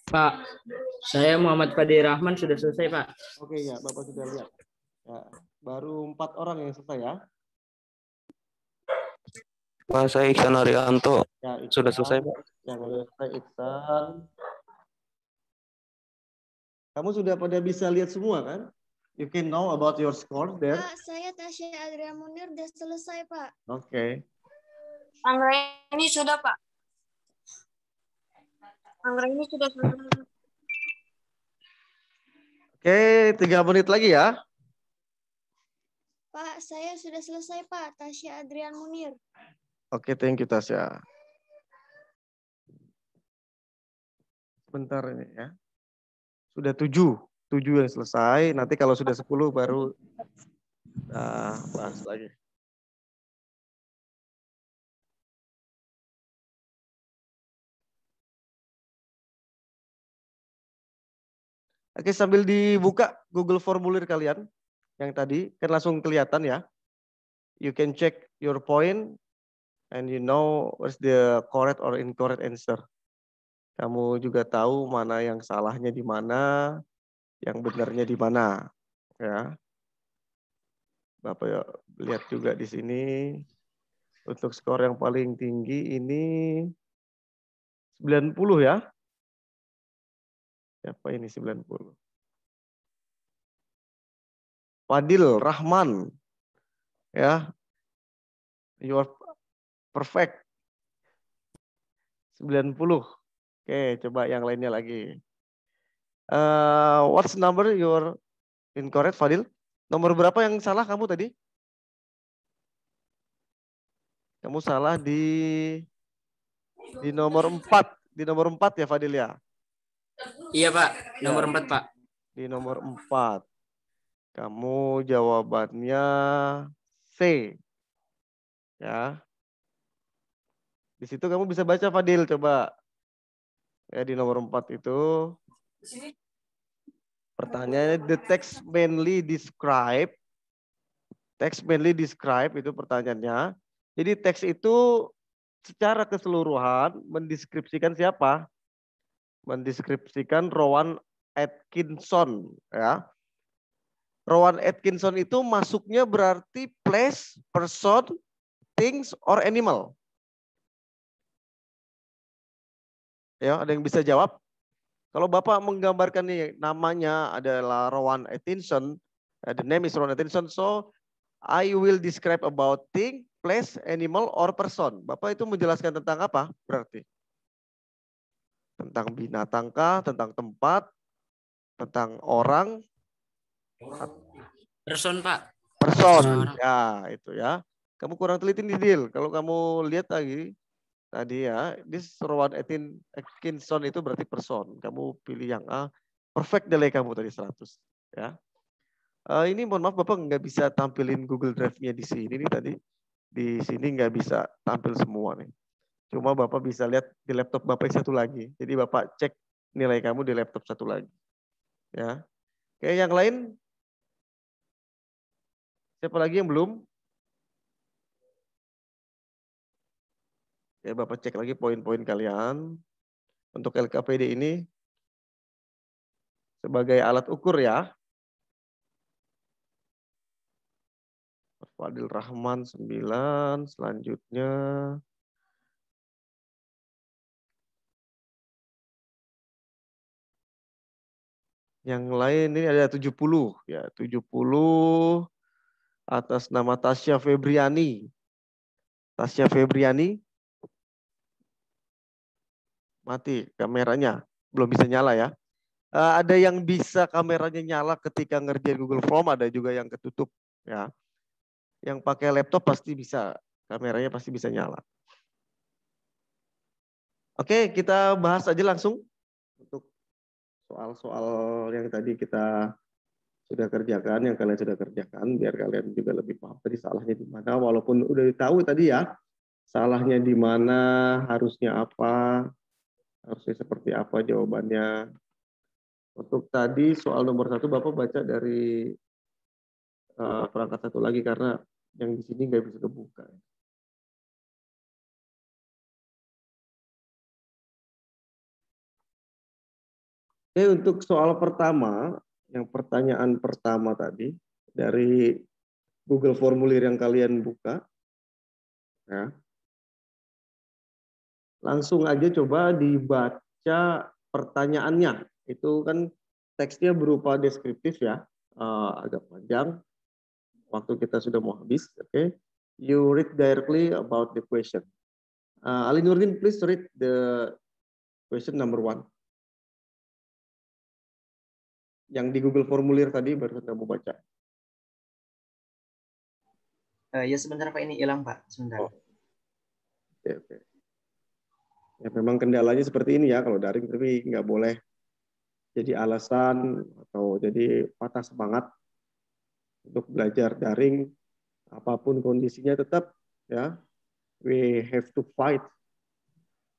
Pak, saya Muhammad Fadil Rahman sudah selesai, Pak. Oke ya, Bapak sudah lihat. Ya, baru 4 orang yang selesai ya. Pak, saya Iksan Arianto. Ya, Iksan, Sudah selesai, Pak. Yang sudah selesai Iksan. Kamu sudah pada bisa lihat semua kan? You can know about your score there. Pak, saya Tasya Adrian Munir udah selesai, Pak. Oke. Anggraini sudah, Pak. Anggraini sudah selesai. Oke, 3 menit lagi ya. Pak, saya sudah selesai, Pak. Tasya Adrian Munir. Oke, thank you Tasya. Sebentar ini ya. Sudah 7 yang selesai. Nanti kalau sudah 10 baru bahas lagi. Oke, sambil dibuka Google formulir kalian yang tadi kan langsung kelihatan ya. You can check your point and you know what's the correct or incorrect answer. Kamu juga tahu mana yang salahnya di mana, yang benarnya di mana, ya. Bapak ya, lihat juga di sini untuk skor yang paling tinggi ini 90 ya. Siapa ini 90? Fadil Rahman. Ya. You are perfect. 90. Oke, coba yang lainnya lagi. What's number you're incorrect, Fadil? Nomor berapa yang salah kamu tadi? Kamu salah di nomor 4. Di nomor 4 ya, Fadil ya? Iya, Pak. Nomor 4, Pak. Di nomor 4. Kamu jawabannya C. Ya. Di situ kamu bisa baca, Fadil, coba. Ya, di nomor 4 itu pertanyaannya the text mainly describe. Text mainly describe itu pertanyaannya. Jadi teks itu secara keseluruhan mendeskripsikan siapa? Mendeskripsikan Rowan Atkinson, ya. Rowan Atkinson itu masuknya berarti place, person, things, or animal. Ya, ada yang bisa jawab? Kalau Bapak menggambarkan nih namanya adalah Rowan Atkinson, the name is Rowan Atkinson, so I will describe about thing, place, animal, or person. Bapak itu menjelaskan tentang apa berarti? Tentang binatangkah, tentang tempat, tentang orang? Person, Pak. Person, ya itu ya. Kamu kurang teliti nih, Dil. Kalau kamu lihat lagi, tadi ya, this Rowan Atkinson itu berarti person. Kamu pilih yang A, perfect delay kamu tadi 100. Ya. Ini mohon maaf Bapak nggak bisa tampilin Google Drive-nya di sini nih tadi. Di sini nggak bisa tampil semua nih. Cuma Bapak bisa lihat di laptop Bapak yang satu lagi. Jadi Bapak cek nilai kamu di laptop satu lagi. Ya. Oke, yang lain? Siapa lagi yang belum? Ya, Bapak cek lagi poin-poin kalian. Untuk LKPD ini sebagai alat ukur ya. Fadil Rahman 9, selanjutnya. Yang lain ini ada 70 ya, 70 atas nama Tasya Febriani. Tasya Febriani. Mati kameranya, belum bisa nyala ya. Ada yang bisa kameranya nyala ketika ngerjain Google Form, ada juga yang ketutup ya. Yang pakai laptop pasti bisa, kameranya pasti bisa nyala. Oke, kita bahas aja langsung untuk soal-soal yang tadi kita sudah kerjakan, yang kalian sudah kerjakan, biar kalian juga lebih paham tadi salahnya di mana. Walaupun udah tahu tadi ya, salahnya di mana, harusnya apa, harusnya seperti apa jawabannya. Untuk tadi soal nomor 1 Bapak baca dari perangkat satu lagi karena yang di sini nggak bisa kebuka. Oke, untuk soal pertama, yang pertanyaan pertama tadi dari Google Formulir yang kalian buka, ya. Langsung aja coba dibaca pertanyaannya. Itu kan teksnya berupa deskriptif ya, agak panjang. Waktu kita sudah mau habis, oke. You read directly about the question. Ali Nurdin, please read the question number 1. Yang di Google Formulir tadi baru kamu baca. Ya sebentar Pak, ini hilang Pak, sebentar. Oke. Ya, memang kendalanya seperti ini ya, kalau daring tapi nggak boleh jadi alasan atau jadi patah semangat untuk belajar daring, apapun kondisinya tetap ya, we have to fight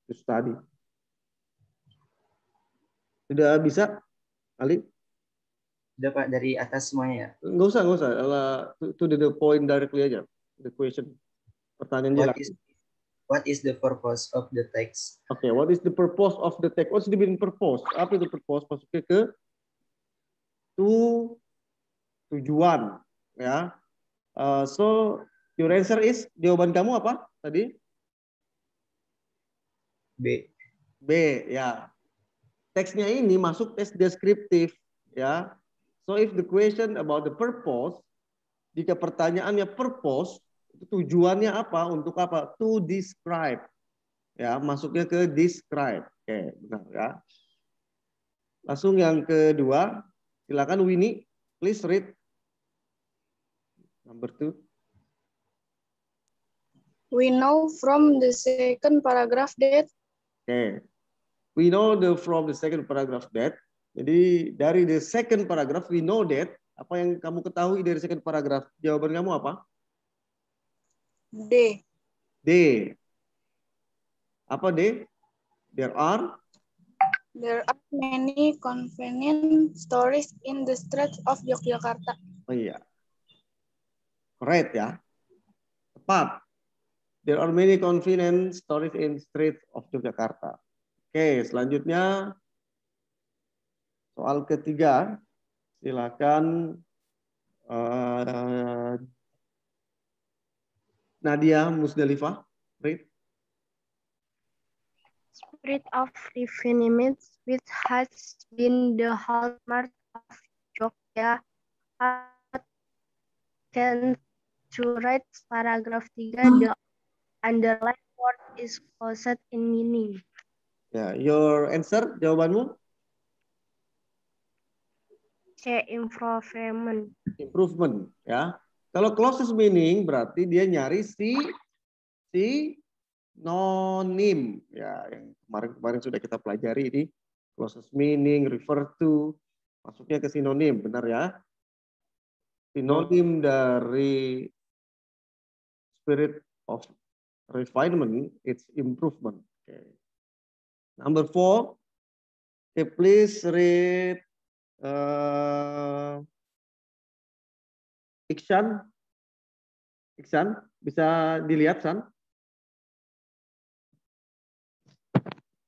to study. Sudah bisa, Ali? Sudah Pak, dari atas semuanya ya? Nggak usah. To the point directly aja, the question. Pertanyaan What is the purpose of the text? Oke, what is the purpose of the text? What's the meaning purpose? Apa itu purpose? Masuknya ke tujuan, ya. So your answer is, jawaban kamu apa tadi? B. B, ya. Teksnya ini masuk teks deskriptif, ya. So if the question about the purpose, jika pertanyaannya purpose, itu tujuannya apa? Untuk apa? To describe. Ya, masuknya ke describe. Oke, benar ya. Langsung yang kedua, silakan Winnie, please read. Number 2. We know from the second paragraph that. Oke. We know from the second paragraph that. Jadi dari the second paragraph we know that. Apa yang kamu ketahui dari second paragraph? Jawaban kamu apa? D. D. Apa D? There are many convenient stories in the streets of Yogyakarta. Oh iya. Correct ya. Tepat. There are many convenient stories in streets of Yogyakarta. Oke, selanjutnya soal ketiga. Silakan Nadia Musdalifah, read. Spirit of refinement, which has been the hallmark of Jogja, can to write paragraph 3, the underlined word is closed in meaning. Ya, your answer, jawabanmu? C, improvement. Improvement, ya. Kalau closest meaning berarti dia nyari sinonim, ya, yang kemarin sudah kita pelajari ini. Closest meaning, refer to, masuknya ke sinonim, benar ya? Sinonim dari spirit of refinement, it's improvement. Okay. Number 4, okay, please read Iksan. Iksan, bisa dilihat, San?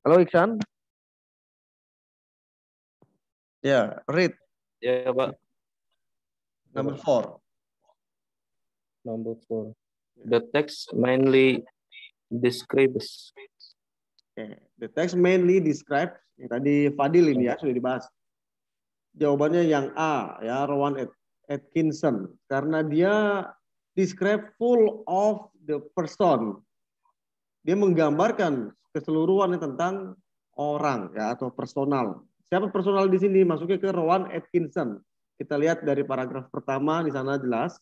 Halo, Iksan. Ya, read. Ya, Pak. Number 4. Number 4. The text mainly describes. Okay. The text mainly describes. Tadi Fadil ini ya, sudah dibahas. Jawabannya yang A, ya, Rowan Atkinson. Karena dia describe full of the person. Dia menggambarkan keseluruhan tentang orang, ya, atau personal. Siapa personal di sini? Masuknya ke Rowan Atkinson. Kita lihat dari paragraf pertama di sana jelas.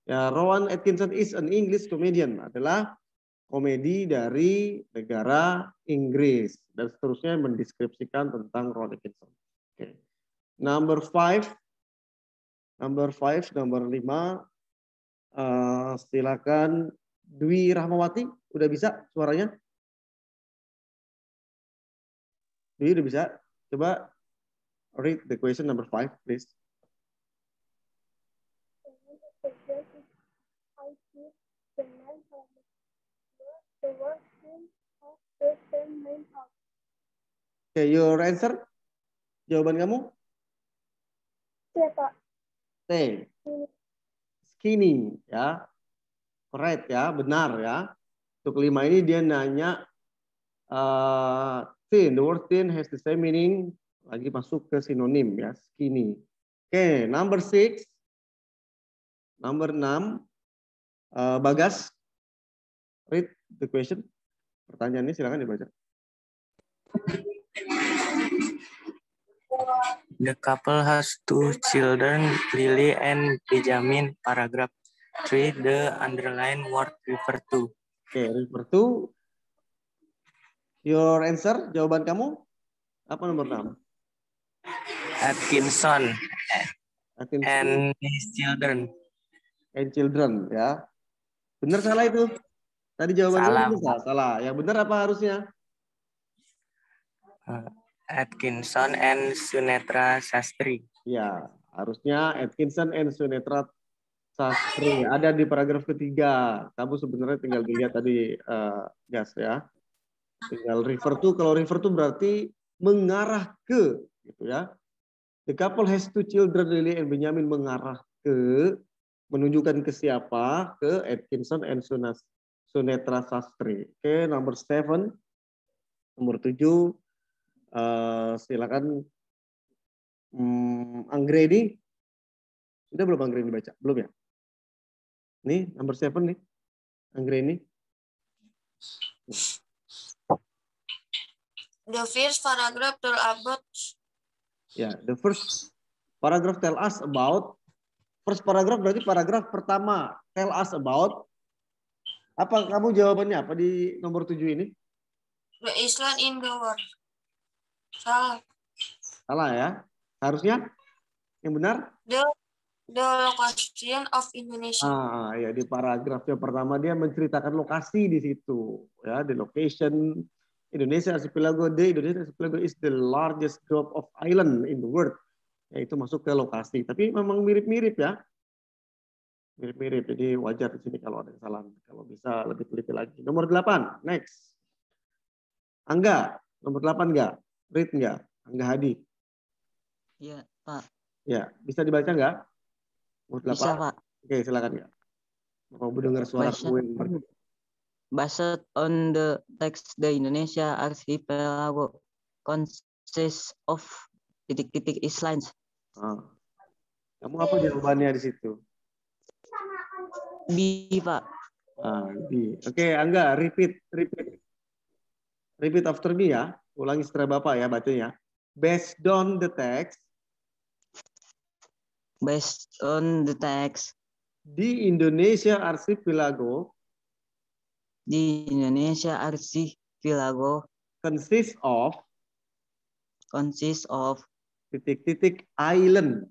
Ya, Rowan Atkinson is an English comedian. Adalah komedi dari negara Inggris. Dan seterusnya mendeskripsikan tentang Rowan Atkinson. Okay. Number 5. Number 5, number 5. Silakan Dwi Rahmawati. Udah bisa suaranya? Dwi udah bisa? Coba read the question number 5, please. Okay, your answer? Jawaban kamu? C, Pak. C. Skinny, ya. Correct ya, benar ya. Untuk 5 ini dia nanya thin. The word thin has the same meaning. Lagi masuk ke sinonim ya, skinny. Oke, number 6. Number 6. Bagas. Read the question. Pertanyaannya silakan dibaca. The couple has 2 children, Lily and Benjamin. Paragraph 3, the underlined word refer to. Oke, refer to. Your answer, jawaban kamu? Apa nomor 6? Atkinson and his children. And children, ya. Benar salah itu? Tadi jawabannya salah. Yang benar apa harusnya? Atkinson and Sunetra Sastry. Ya, harusnya Atkinson and Sunetra Sastre ada di paragraf ketiga. Kamu sebenarnya tinggal dilihat tadi Gas ya. Tinggal refer to. Kalau refer to berarti mengarah ke, gitu ya. The couple has 2 children, Lily and Benjamin, mengarah ke, menunjukkan ke siapa? Ke Atkinson and Sunetra Sastry. Oke, nomor 7. Nomor 7. Silakan Anggreni. Sudah belum Anggreni baca? Belum ya? Nih, nomor 7 nih. Anggreni. The first paragraph tell about. Ya, the first paragraph tell us about. First paragraph berarti paragraf pertama. Tell us about. Apa kamu jawabannya apa di nomor 7 ini? The Island in the world. Salah. Salah ya. Harusnya yang benar? The location of Indonesia. Ya di paragrafnya pertama dia menceritakan lokasi di situ. Ya, the location Indonesia Archipelago. Indonesia Archipelago is the largest group of island in the world. Ya, itu masuk ke lokasi. Tapi memang mirip-mirip ya. Mirip-mirip. Jadi wajar di sini kalau ada kesalahan. Kalau bisa lebih teliti lagi. Nomor 8. Next. Angga. Nomor 8 enggak? Read enggak? Angga Hadi. Iya, Pak. Ya, bisa dibaca enggak? Nomor 8. Bisa, Pak. Oke, silakan ya. Mau dengar suara gue. Based on the text, the Indonesia Archipelago consists of titik-titik islands. Kamu apa jawabannya di situ? B, Pak. B. Oke, Angga, repeat after me ya. Ulangi setelah Bapak ya bacanya. Based on the text. Based on the text. Di Indonesia Archipelago. Di Indonesia Archipelago. Consists of. Titik-titik island.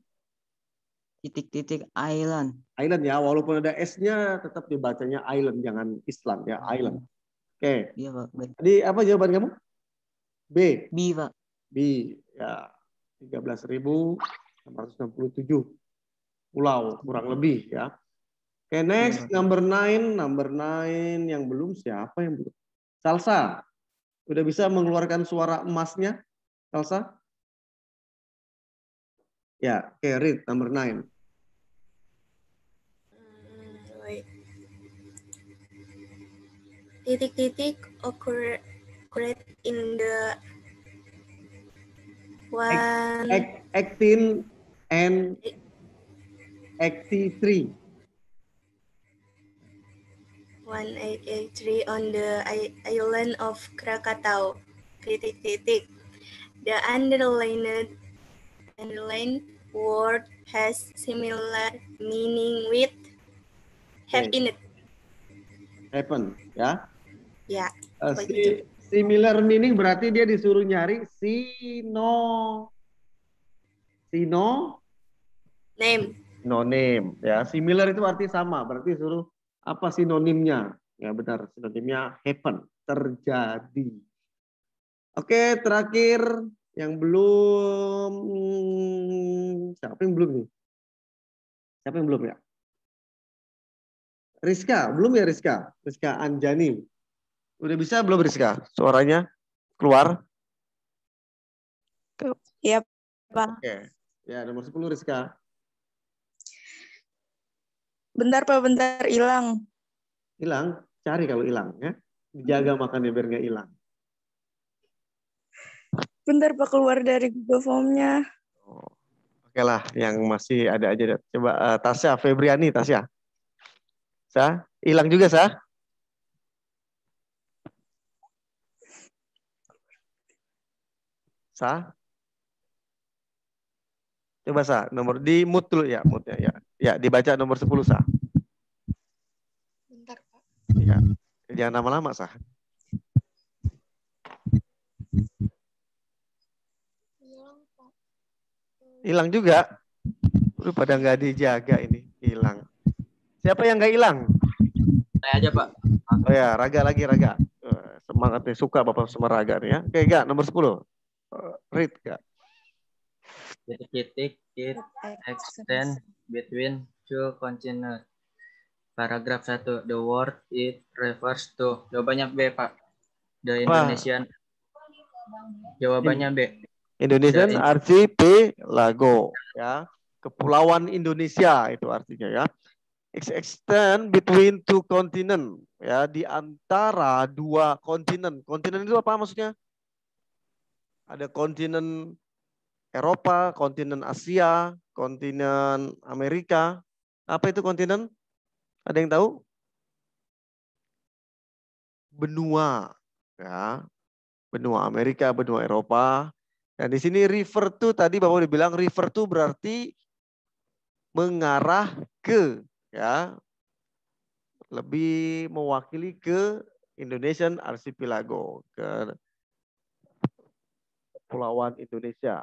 Titik-titik island. Island ya, walaupun ada S-nya tetap dibacanya island, jangan Island ya, island. Oke. Iya, Pak. Jadi apa jawaban kamu? B. B, Pak. B. Ya, 13.667 pulau kurang lebih ya. Oke, next number 9 yang belum siapa yang belum? Salsa. Udah bisa mengeluarkan suara emasnya? Salsa? Ya, oke, read number 9. Titik-titik occurred in the 18 and 83. 1883 on the island of Krakatau. Titik-titik. The underlined word has similar meaning with have in it. Happen, ya? Ya. Similar meaning berarti dia disuruh nyari name, ya. Similar itu arti sama, berarti suruh apa sinonimnya? Ya benar, sinonimnya happen, terjadi. Oke, terakhir yang belum, siapa yang belum nih? Siapa yang belum ya? Rizka, belum ya Rizka? Rizka Anjani. Udah bisa belum Rizka? Suaranya keluar? Iya, Pak. Oke. Ya, nomor 10 Rizka. Bentar, Pak, bentar. Hilang. Hilang? Cari kalau hilang ya. Dijaga makannya biar nggak hilang. Bentar, Pak, keluar dari Google Form-nya. Oke lah, yang masih ada aja. Coba Tasya, Febriani, Tasya. Sa, hilang juga, Sa? Sa? Coba, Sa, nomor di mute dulu ya, mute ya. Ya, dibaca nomor 10, Sa. Bentar, Pak. Ya. Jangan lama-lama, Sa. Hilang juga. Udah pada nggak dijaga ini, hilang. Siapa yang nggak hilang? Saya aja, Pak. Oh ya, Raga lagi, Raga. Semangatnya, suka Bapak sama Raga nih ya. Oke, Gak, nomor 10. Read, Gak. Titik-titik it extend between to container. Paragraf 1. The word it refers to. Jawabannya B, Pak. The Indonesian. Jawabannya B. Indonesian archipelago, ya. Kepulauan Indonesia itu artinya, ya. Extend between two continent, ya, di antara dua kontinen. Kontinen itu apa maksudnya? Ada kontinen Eropa, kontinen Asia, kontinen Amerika. Apa itu kontinen? Ada yang tahu? Benua, ya. Benua Amerika, benua Eropa. Dan di sini refer to, tadi Bapak udah bilang refer to berarti mengarah ke, ya. Lebih mewakili ke Indonesian Archipelago, ke Kepulauan Indonesia.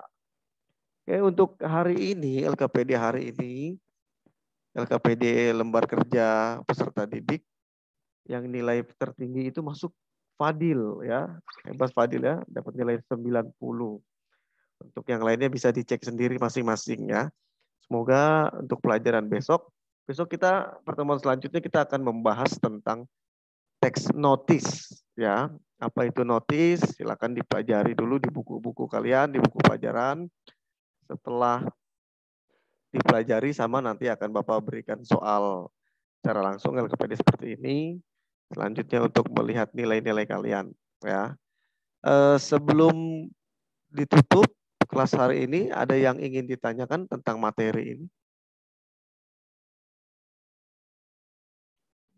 Oke, untuk hari ini, LKPD hari ini, LKPD lembar kerja peserta didik, yang nilai tertinggi itu masuk Fadil, ya. Hebat Fadil, ya, dapat nilai 90. Untuk yang lainnya bisa dicek sendiri masing-masing, ya. Semoga untuk pelajaran besok kita pertemuan selanjutnya kita akan membahas tentang teks notice, ya. Apa itu notice? Silakan dipelajari dulu di buku-buku kalian, di buku pelajaran. Setelah dipelajari sama nanti akan Bapak berikan soal secara langsung LKPD seperti ini. Selanjutnya untuk melihat nilai-nilai kalian, ya. Sebelum ditutup kelas hari ini, ada yang ingin ditanyakan tentang materi ini?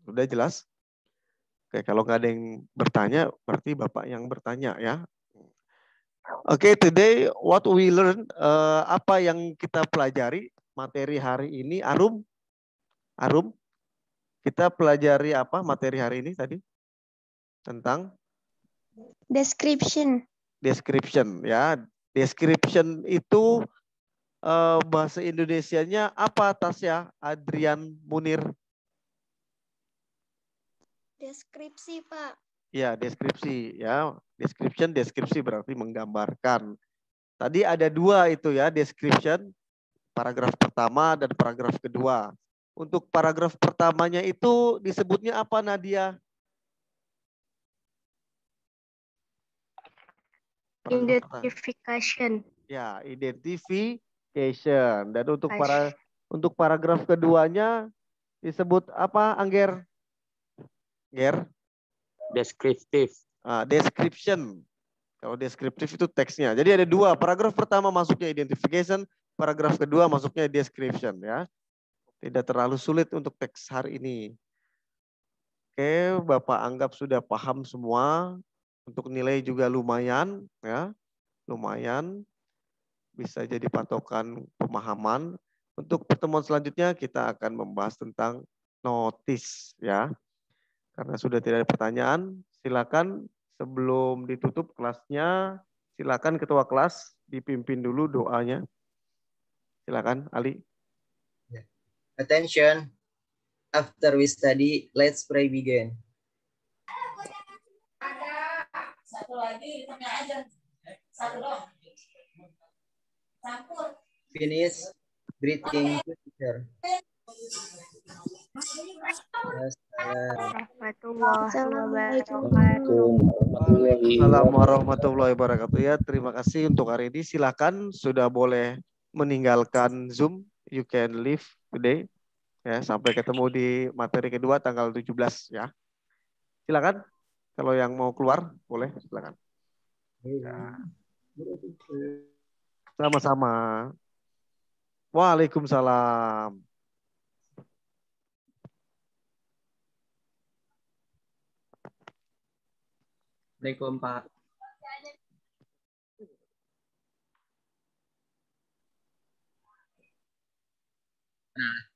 Sudah jelas? Oke, kalau nggak ada yang bertanya, berarti Bapak yang bertanya, ya. Oke, today what we learn, apa yang kita pelajari materi hari ini, Arum, kita pelajari apa materi hari ini tadi? Tentang? Description, ya. Description itu bahasa Indonesianya apa, Tasya? Adrian Munir? Deskripsi, Pak. Ya, deskripsi, ya. Deskripsi berarti menggambarkan. Tadi ada dua itu, ya, description, paragraf pertama dan paragraf kedua. Untuk paragraf pertamanya itu disebutnya apa, Nadia? identification. Ya, identification. Dan untuk paragraf keduanya disebut apa, Angger? Ger? Deskriptif. Description. Kalau deskriptif itu teksnya. Jadi ada dua. Paragraf pertama masuknya identification, paragraf kedua masuknya description, ya. Tidak terlalu sulit untuk teks hari ini. Oke, Bapak anggap sudah paham semua. Untuk nilai juga lumayan, ya. Lumayan. Bisa jadi patokan pemahaman. Untuk pertemuan selanjutnya kita akan membahas tentang notice, ya. Karena sudah tidak ada pertanyaan, silakan sebelum ditutup kelasnya, silakan ketua kelas dipimpin dulu doanya. Silakan, Ali. Attention. After we study, let's pray begin. Satu lagi, tengah aja. Satu dong. Campur. Finish greeting to teacher. Assalamualaikum warahmatullahi wabarakatuh. Ya, terima kasih untuk hari ini. Silakan sudah boleh meninggalkan Zoom. You can leave today. Ya, sampai ketemu di materi kedua tanggal 17, ya. Silakan. Kalau yang mau keluar boleh, silakan. Ya. Sama-sama. Waalaikumsalam. Assalamualaikum, Pak. Nah.